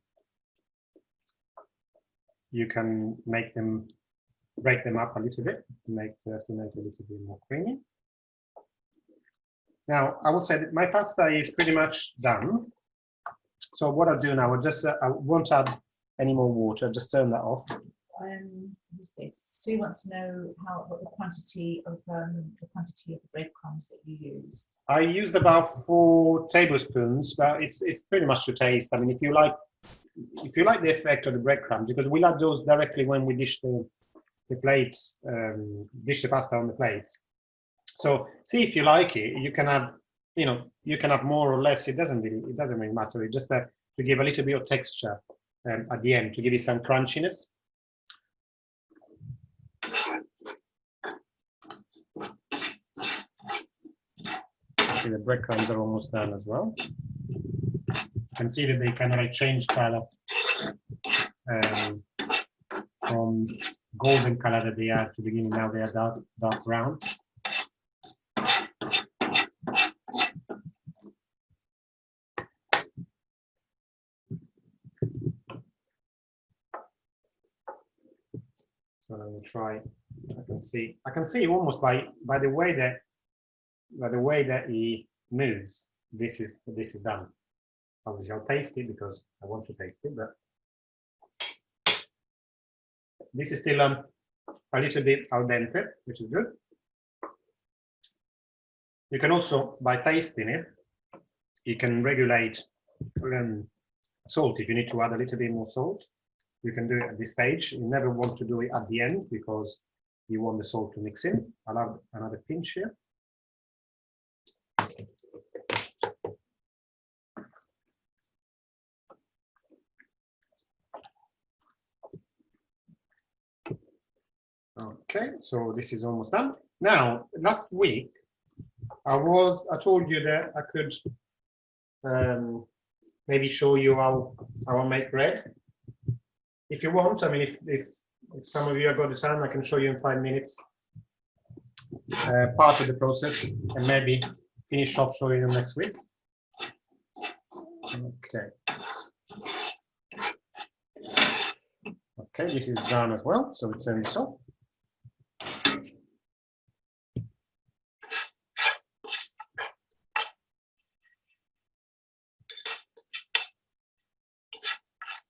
break them up a little bit to make it a little bit more creamy. Now, I would say that my pasta is pretty much done. So what I'll do now, I won't add any more water, just turn that off. Who's this? Sue wants to know what the quantity of the breadcrumbs that you use. I used about 4 tablespoons, but it's pretty much to taste. I mean, if you like the effect of the breadcrumbs, because we'll add those directly when we dish the plates, dish the pasta on the plates. So see if you like it. You can have, you can have more or less. It doesn't really matter. It just to give a little bit of texture at the end, to give you some crunchiness. See, the breadcrumbs are almost done as well. You can see that they kind of like change color from golden color that they are at the beginning. Now they are dark brown. So let me try. I can see almost by the way that he moves, this is done. Obviously, I'll taste it because I want to taste it, but this is still a little bit al dente, which is good. You can also, by tasting it, you can regulate salt. If you need to add a little bit more salt, you can do it at this stage. You never want to do it at the end because you want the salt to mix in. I'll add another pinch here. Okay, so this is almost done. Now, last week, I told you that I could maybe show you how I make bread. If you want, I mean, if some of you have got the time, I can show you in 5 minutes part of the process and maybe finish off showing you next week. Okay. Okay, this is done as well, so we turn this off.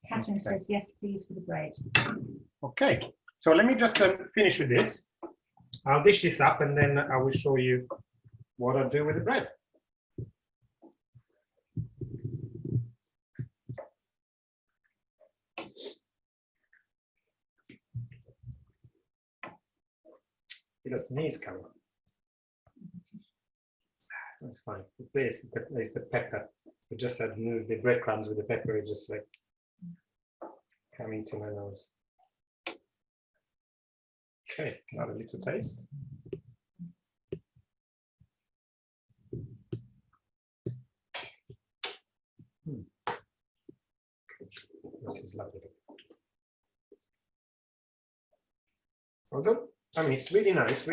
Catherine says yes, please, for the bread. Okay, so let me just finish with this. I'll dish this up and then I will show you what I do with the bread. It doesn't sneeze, come on. That's fine. It's the pepper. We just had moved the breadcrumbs with the pepper. It just like coming to my nose. Okay, now a little taste. This is lovely. Although, I mean, it's really nice,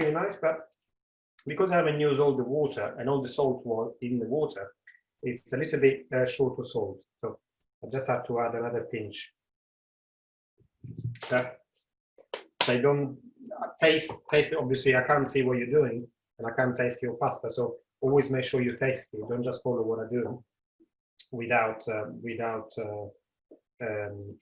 but because I haven't used all the water and all the salt was in the water, it's a little bit short of salt. So I just have to add another pinch. I don't taste it. Obviously, I can't see what you're doing and I can't taste your pasta. So always make sure you taste it. Don't just follow what I do. without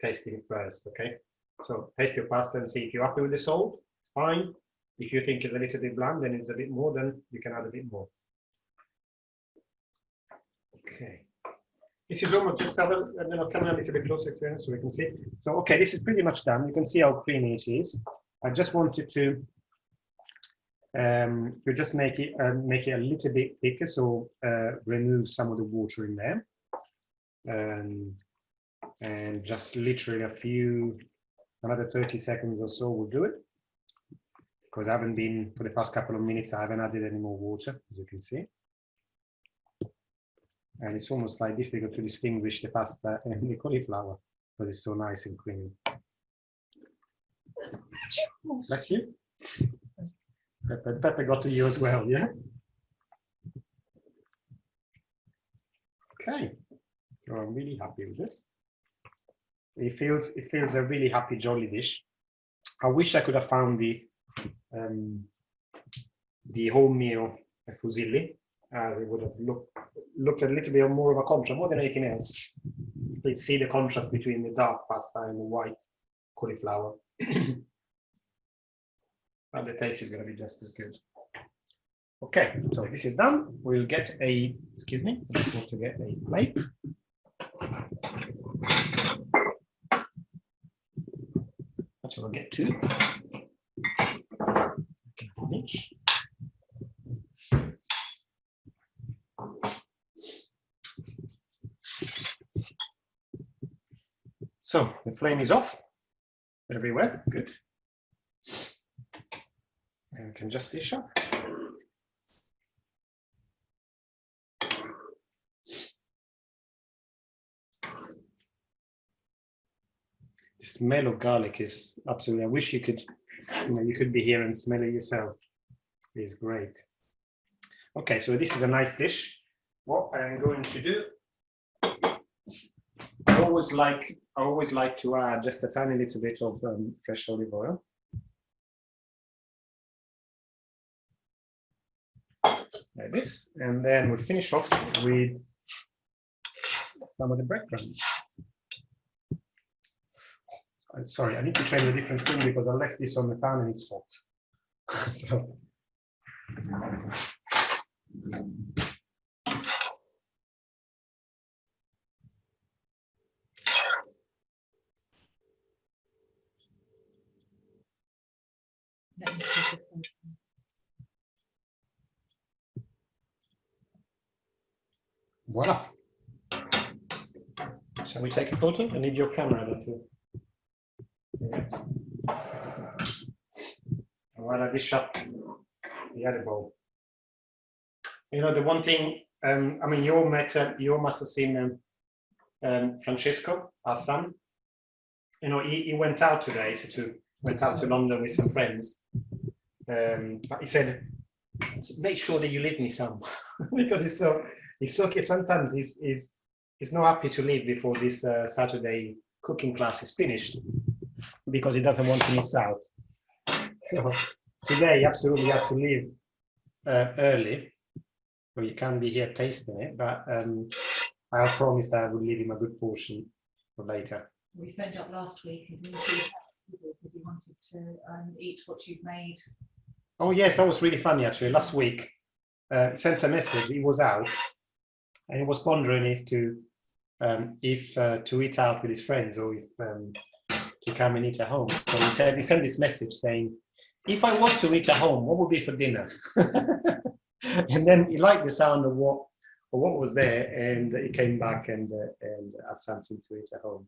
tasting first. Okay, so taste your pasta and see if you're happy with the salt. It's fine. If you think it's a little bit bland, then it's a bit more, then you can add a bit more. Okay. This is almost just have a, come a little bit closer to it so we can see. So, okay, this is pretty much done. You can see how creamy it is. I just wanted to just make it a little bit thicker, so remove some of the water in there, and just literally another 30 seconds or so will do it. Because I haven't been, for the past couple of minutes, I haven't added any more water, as you can see. And it's almost like difficult to distinguish the pasta and the cauliflower because it's so nice and creamy. Bless you. Pepper got to you as well, yeah? Okay, so I'm really happy with this. It feels a really happy, jolly dish. I wish I could have found the wholemeal fusilli, as it would have looked a little bit more of a contrast, more than anything else. You see the contrast between the dark pasta and the white cauliflower. But the taste is going to be just as good. Okay, so this is done. We'll get a, excuse me, I just want to get a plate. Actually, we'll get two. Each. So the flame is off everywhere, good. And we can just dish up. The smell of garlic is absolutely, I wish you could, you could be here and smell it yourself. It's great. Okay, so this is a nice dish. What I'm going to do, I always like to add just a tiny little bit of fresh olive oil. Like this, and then we'll finish off with some of the breadcrumbs. Sorry, I need to try a different spoon because I left this on the pan and it's hot. So. Voila. Shall we take a photo? I need your camera too. While I dish up the other bowl. You know, the one thing, I mean, you must have seen Francesco, our son. You know, he went out today, went out to London with some friends. But he said, make sure that you leave me some, because he's so good. Sometimes he's not happy to leave before this Saturday cooking class is finished, because he doesn't want to miss out. So today, he absolutely had to leave early, so he can't be here tasting it. But I promised that I would leave him a good portion for later. We phoned up last week and didn't see because he wanted to eat what you've made. Oh yes, that was really funny actually. Last week, he sent a message. He was out, and he was pondering if to eat out with his friends or if to come and eat at home. So he sent this message saying, if I was to eat at home, what would be for dinner? And then he liked the sound of what was there, and he came back and had something to eat at home.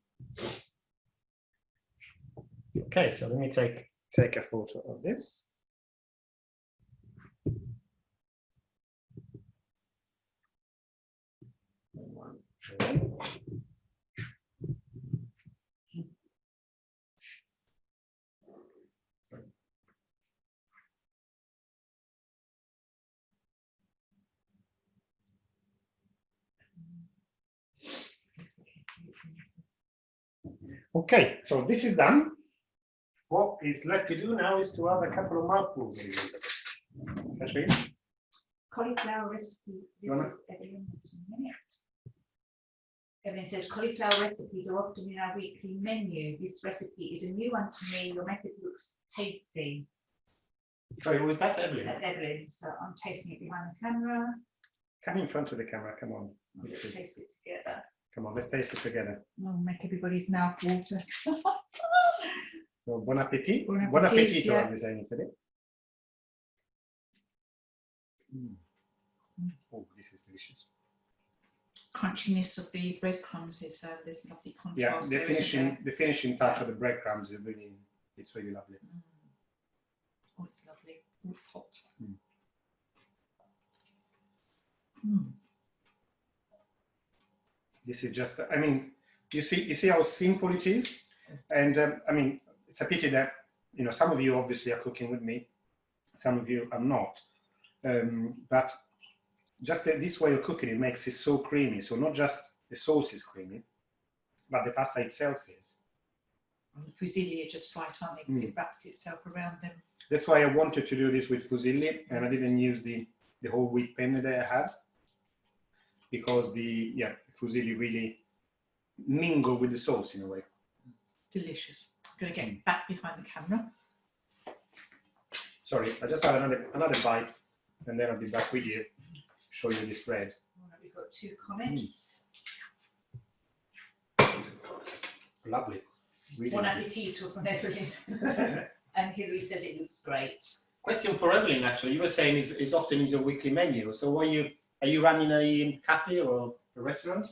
Okay, so let me take a photo of this. Okay, so this is done. What is left to do now is to add a couple of mouthfuls. Cauliflower recipe. This is every minute. Evelyn says cauliflower recipes are often in our weekly menu. This recipe is a new one to me. Your method looks tasty. Sorry, who is that, Evelyn? That's Evelyn. So I'm tasting it behind the camera. Come in front of the camera. Come on. Let's taste it together. Come on, let's taste it together. I'll make everybody's mouth water. So, bon appetit. Bon Bon appetit, appetito, yeah. I'm saying today. Oh, this is delicious. Crunchiness of the breadcrumbs is there's lovely Yeah, contrast. the there, isn't finishing touch of the breadcrumbs is really, it's really lovely. there? Oh, it's lovely. Oh, it's hot. This is just, I mean, you see how simple it is, and I mean, it's a pity that, you know, some of you obviously are cooking with me, some of you are not, but just this way of cooking it makes it so creamy. So not just the sauce is creamy, but the pasta itself is. And the fusilli are just right, aren't they? Because it wraps itself around them. That's why I wanted to do this with fusilli, and I didn't use the whole wheat penne that I had, because the fusilli really mingle with the sauce in a way. Delicious. I'm going to get back behind the camera. Sorry, I just had another bite, and then I'll be back with you, show you this bread. Right, we've got 2 comments. Lovely. Really Bon lovely. appetito from Evelyn. And Hilary says it looks great. Question for Evelyn, actually. You were saying is often in your weekly menu. So are you running a cafe or a restaurant?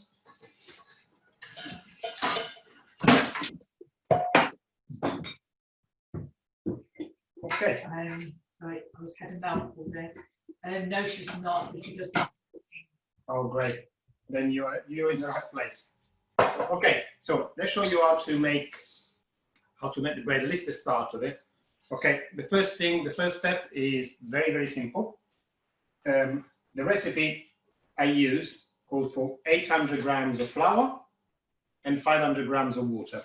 Okay. Right, I was had a mouthful there. No, she's not. But she just. Oh, great. Then you're in the right place. Okay, so let's show you how to make the bread, at least the start of it. Okay, the first step is very, very simple. The recipe I use called for 800 grams of flour and 500 grams of water.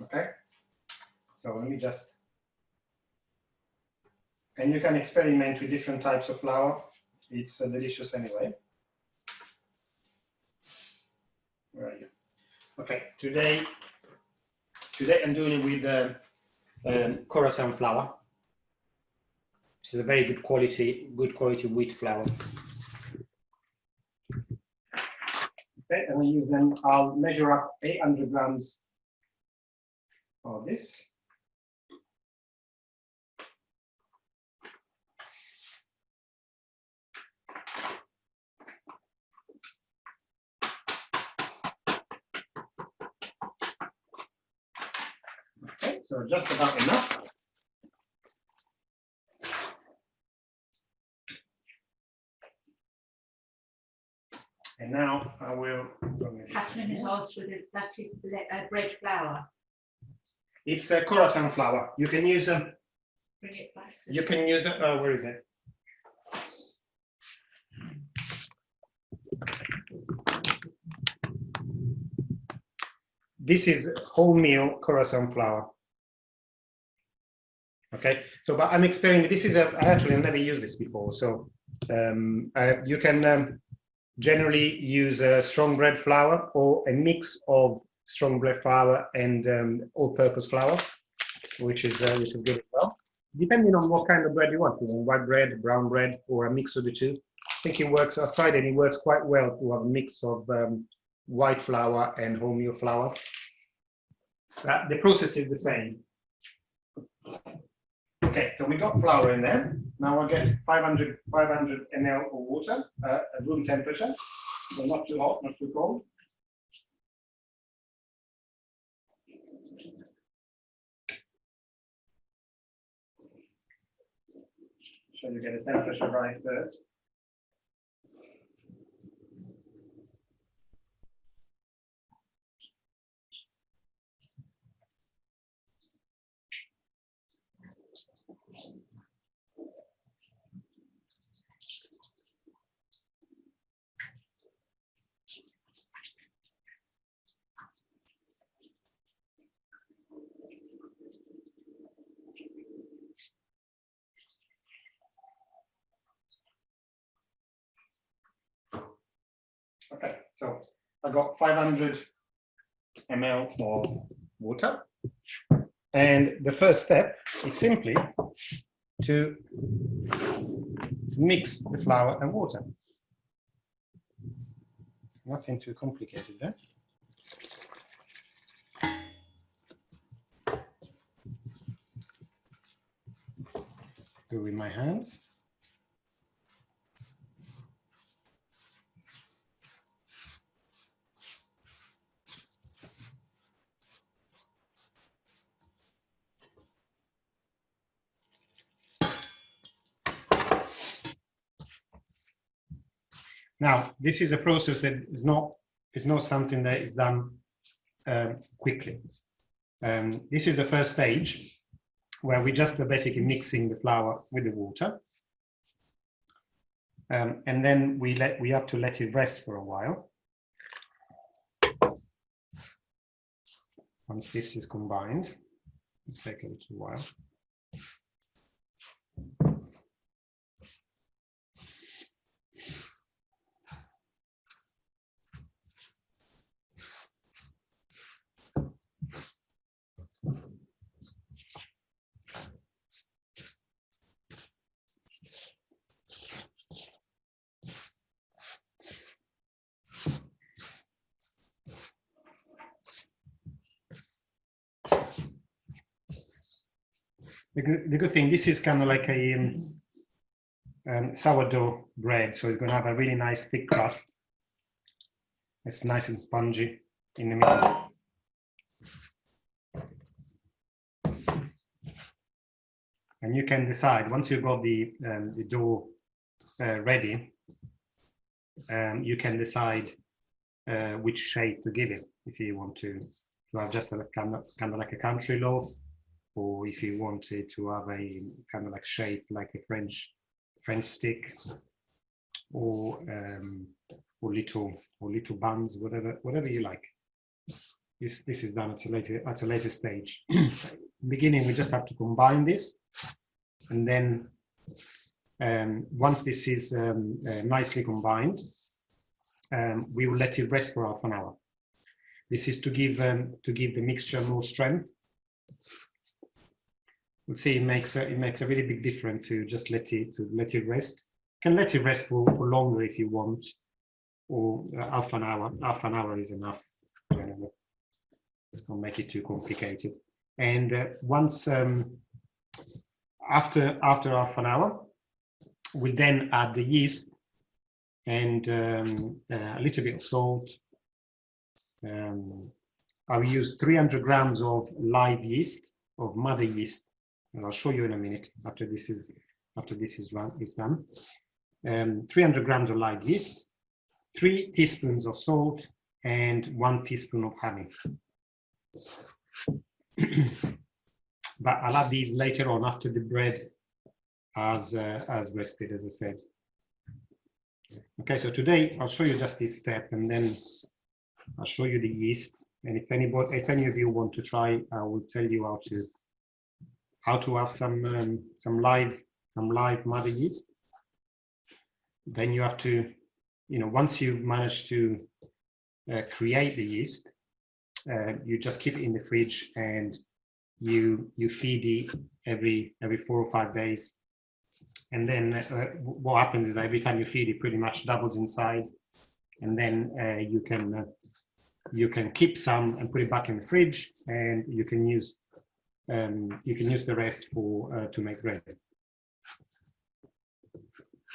Okay, so let me just, and you can experiment with different types of flour. It's delicious anyway. Where are you? Okay, today I'm doing it with Khorasan flour. This is a very good quality wheat flour. Okay, and I use them. I'll measure up 800 grams of this. Okay, so just about enough. And now I will. Catherine has asked whether that is bread flour. It's a Khorasan flour. You can use them. Bring it back. You can use it. Oh, where is it? This is wholemeal Khorasan flour. Okay, so but I'm experimenting. This is I actually never used this before. So you can generally use a strong bread flour or a mix of strong bread flour and all-purpose flour, which is good as well. Depending on what kind of bread you want, white bread, brown bread, or a mix of the two. I think it works. I've tried it. It works quite well to have a mix of white flour and wholemeal flour. The process is the same. Okay, so we got flour in there. Now I'll get 500 ml of water at room temperature, so not too hot, not too cold. So you get the temperature right first. I got 500 ml of water. And the first step is simply to mix the flour and water. Nothing too complicated there. Do with my hands. Now, this is a process that is not something that is done quickly. This is the first stage where we just are basically mixing the flour with the water. And then we have to let it rest for a while. Once this is combined, it'll take a little while. The good thing, this is kind of like a sourdough bread, so it's going to have a really nice thick crust. It's nice and spongy in the middle. And you can decide, once you've got the dough ready, you can decide which shape to give it. If you want to have just a kind of like a country loaf, or if you wanted to have a kind of like shape like a French stick, or little buns, whatever you like. This is done at a later stage. In the beginning, we just have to combine this, and then once this is nicely combined, we will let it rest for half an hour. This is to give the mixture more strength. You'll see it makes a really big difference to just let it rest. You can let it rest for longer if you want, or half an hour. Half an hour is enough. Let's not make it too complicated. And once after half an hour, we'll then add the yeast and a little bit of salt. I'll use 300 grams of live yeast, of mother yeast, and I'll show you in a minute after this is done. 300 grams of live yeast, 3 teaspoons of salt, and 1 teaspoon of honey. But I'll add these later on after the bread has rested, as I said. Okay, so today I'll show you just this step, and then I'll show you the yeast. And if any of you want to try, I will tell you how to have some live mother yeast. Then you have to, once you've managed to create the yeast, you just keep it in the fridge, and you feed it every 4 or 5 days. And then what happens is that every time you feed it, pretty much doubles in size. And then you can keep some and put it back in the fridge, and you can use the rest to make bread.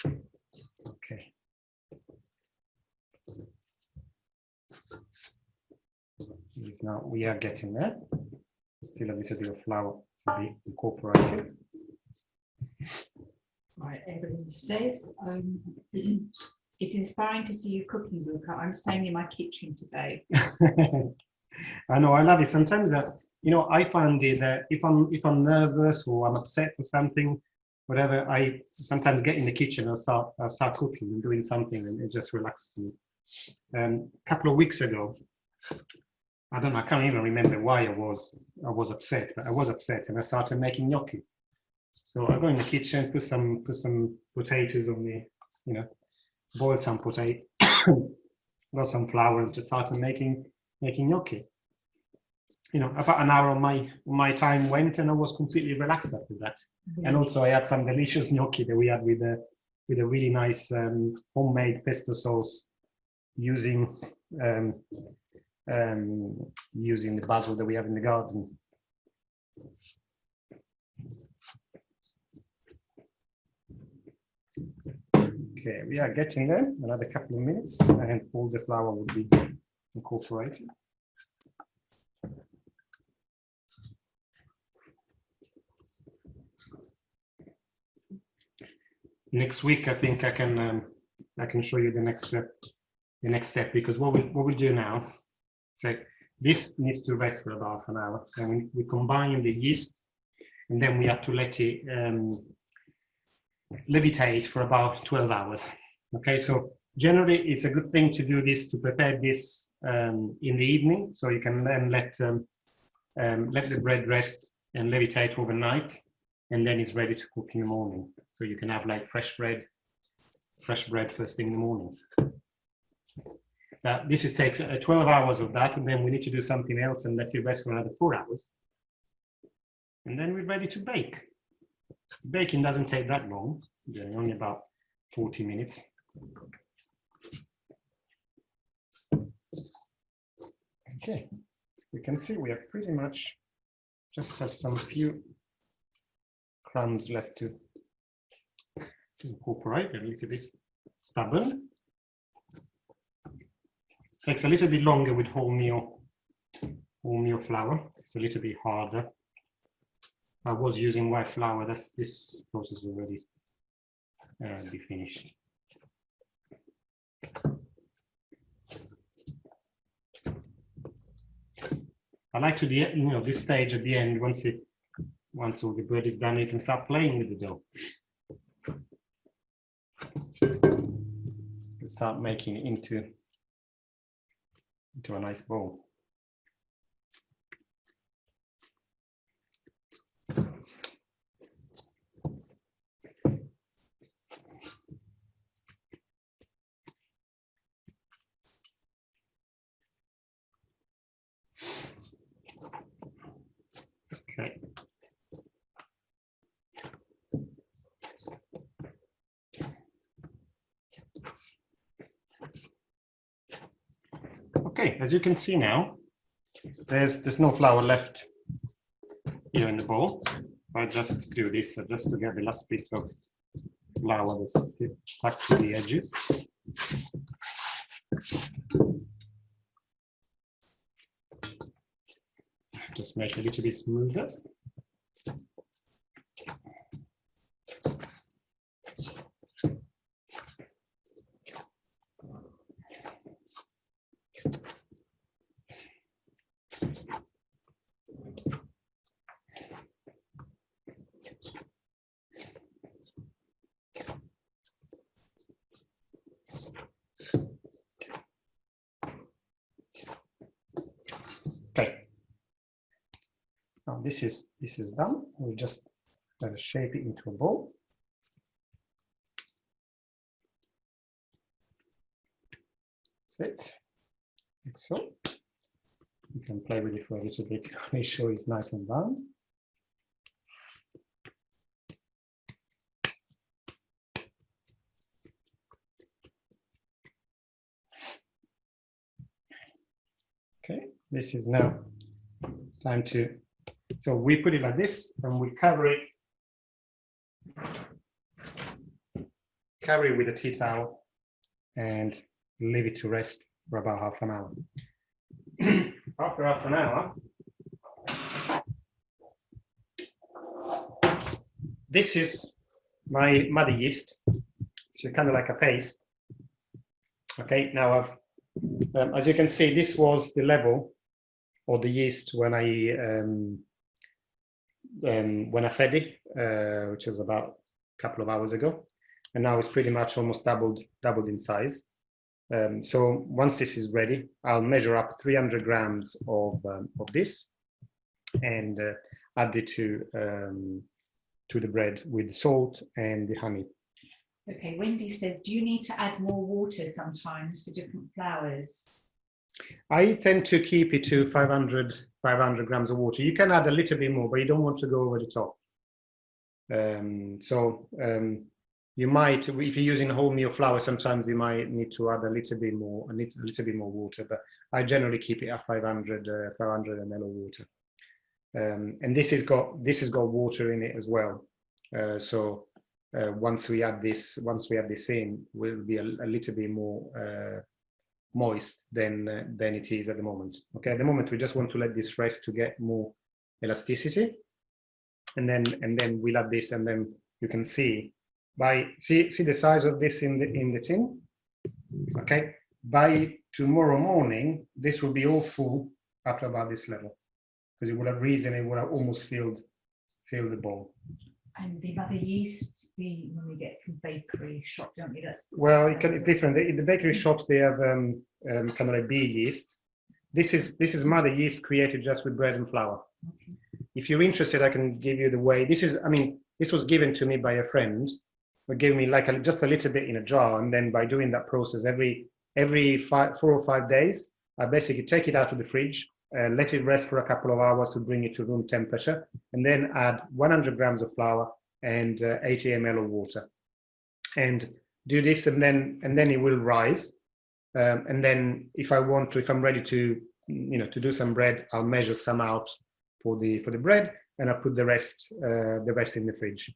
Okay. Now we are getting there. Still a little bit of flour to be incorporated. Right, everything stays. It's inspiring to see you cooking, Luca. I'm staying in my kitchen today. I know, I love it. Sometimes I find it that if I'm nervous or I'm upset for something, whatever, I sometimes get in the kitchen and start cooking and doing something, and it just relaxes me. A couple of weeks ago, I can't even remember why I was upset, but I was upset, and I started making gnocchi. So I go in the kitchen, put some potatoes on the, boil some potato, got some flour, and just started making gnocchi. You know, about an hour of my time went, and I was completely relaxed after that. And also, I had some delicious gnocchi that we had with a really nice homemade pesto sauce, using using the basil that we have in the garden. Okay, we are getting there. Another couple of minutes, and all the flour will be incorporated. Next week, I think I can show you the next step, because what we do now, so this needs to rest for about an hour, and we combine the yeast, and then we have to let it levitate for about 12 hours. Okay, so generally it's a good thing to do this, to prepare this in the evening, so you can then let the bread rest and levitate overnight, and then it's ready to cook in the morning. So you can have like fresh bread first thing in the morning. This takes 12 hours of that, and then we need to do something else and let it rest for another 4 hours. And then we're ready to bake. Baking doesn't take that long, only about 40 minutes. Okay, you can see we have pretty much just have some few crumbs left to incorporate, a little bit stubborn. Takes a little bit longer with wholemeal flour. It's a little bit harder. I was using white flour. This process already be finished. I like to this stage at the end, once all the bread is done, you can start playing with the dough. Start making it into a nice bowl. Okay. Okay, as you can see now, there's no flour left here in the bowl. I just do this just to get the last bit of flour that's stuck to the edges. Just make it a little bit smoother. Okay. Now this is done. We'll just shape it into a bowl. That's it. Like so. You can play with it for a little bit. Make sure it's nice and round. Okay, this is now time to, so we put it like this, and we cover it with a tea towel and leave it to rest for about half an hour. After half an hour, this is my muddy yeast, so kind of like a paste. Okay, now I've, as you can see, this was the level of the yeast when I fed it, which was about a couple of hours ago, and now it's pretty much almost doubled in size. So once this is ready, I'll measure up 300 grams of this and add it to the bread with salt and the honey. Okay, Wendy said, do you need to add more water sometimes for different flours? I tend to keep it to 500 grams of water. You can add a little bit more, but you don't want to go over the top. You might, if you're using wholemeal flour, sometimes you might need to add a little bit more, water. But I generally keep it at 500 ml of water. And this has got water in it as well. Once we add this in, will be a little bit more moist than it is at the moment. Okay, at the moment we just want to let this rest to get more elasticity, and then we'll add this, and then you can see see the size of this in the tin. Okay, by tomorrow morning this will be all full up to about this level, because it would have risen, it would have almost filled the bowl. And the mother yeast, when we get from bakery shop, don't we? Well, it's different. In the bakery shops, they have kind of like bee yeast. This is mother yeast created just with bread and flour. Okay. If you're interested, I can give you the way. This was given to me by a friend, who gave me like just a little bit in a jar, and then by doing that process every 4 or 5 days, I basically take it out of the fridge, let it rest for a couple of hours to bring it to room temperature, and then add 100 grams of flour and 80 ml of water, and do this, and then it will rise. And then if I'm ready to do some bread, I'll measure some out for the bread, and I'll put the rest in the fridge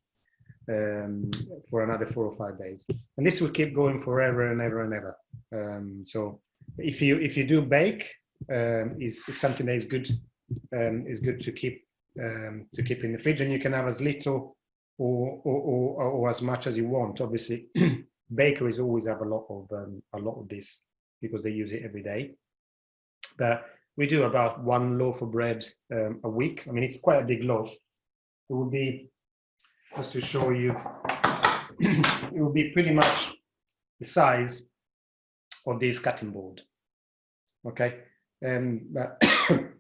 for another 4 or 5 days, and this will keep going forever and ever and ever. So if you do bake, is something that is good to keep in the fridge, and you can have as little or as much as you want. Obviously, bakeries always have a lot of this because they use it every day. But we do about 1 loaf of bread a week. I mean, it's quite a big loaf. It will be, just to show you, it will be pretty much the size of this cutting board. Okay, but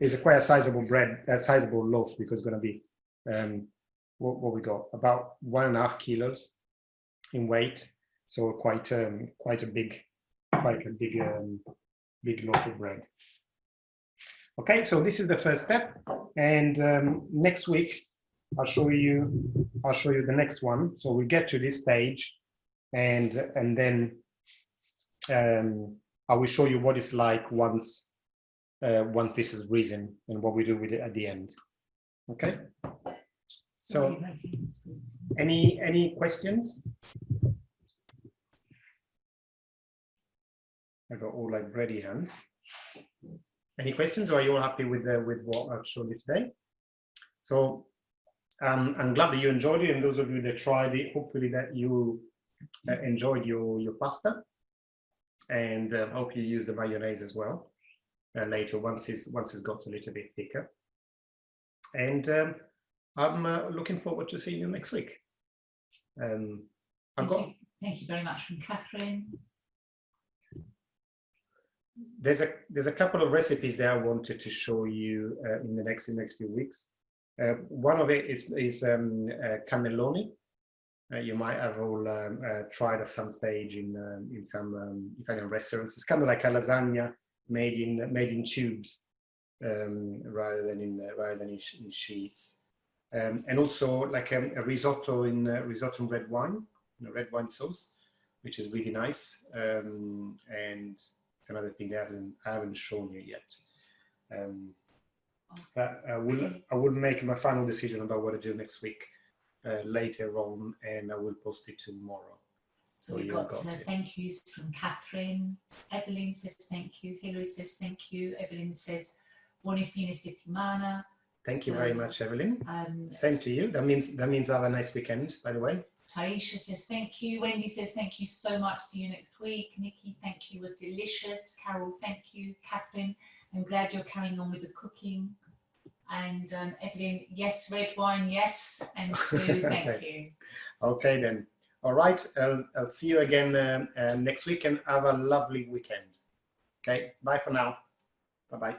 it's quite a sizable loaf, because it's going to be what we got, about 1.5 kilos in weight. So quite a big loaf of bread. Okay, so this is the first step, and next week I'll show you the next one. So we get to this stage, and then I will show you what it's like once this is risen, and what we do with it at the end. Okay. So, any questions? I've got all like bready hands. Any questions, or are you all happy with what I've shown you today? So I'm glad that you enjoyed it, and those of you that tried it, hopefully that you enjoyed your pasta, and hope you use the mayonnaise as well later once it's got a little bit thicker. And I'm looking forward to seeing you next week. Thank you very much from Catherine. There's a couple of recipes that I wanted to show you in the next few weeks. One of it is cannelloni. You might have all tried at some stage in some Italian restaurants. It's kind of like a lasagna made in tubes rather than in sheets. And also like a risotto in red wine, red wine sauce, which is really nice. And it's another thing that I haven't shown you yet. But I will make my final decision about what to do next week later on, and I will post it tomorrow. So we got thank yous from Catherine. Evelyn says thank you. Hilary says thank you. Evelyn says buona fine settimana. Thank you very much, Evelyn. Same to you. That means have a nice weekend, by the way. Taisha says thank you. Wendy says thank you so much. See you next week. Nikki, thank you, was delicious. Carol, thank you. Catherine, I'm glad you're carrying on with the cooking. And Evelyn, yes, red wine, yes. And Sue, thank you. Okay then. All right. I'll see you again next week, and have a lovely weekend. Okay. Bye for now. Bye-bye.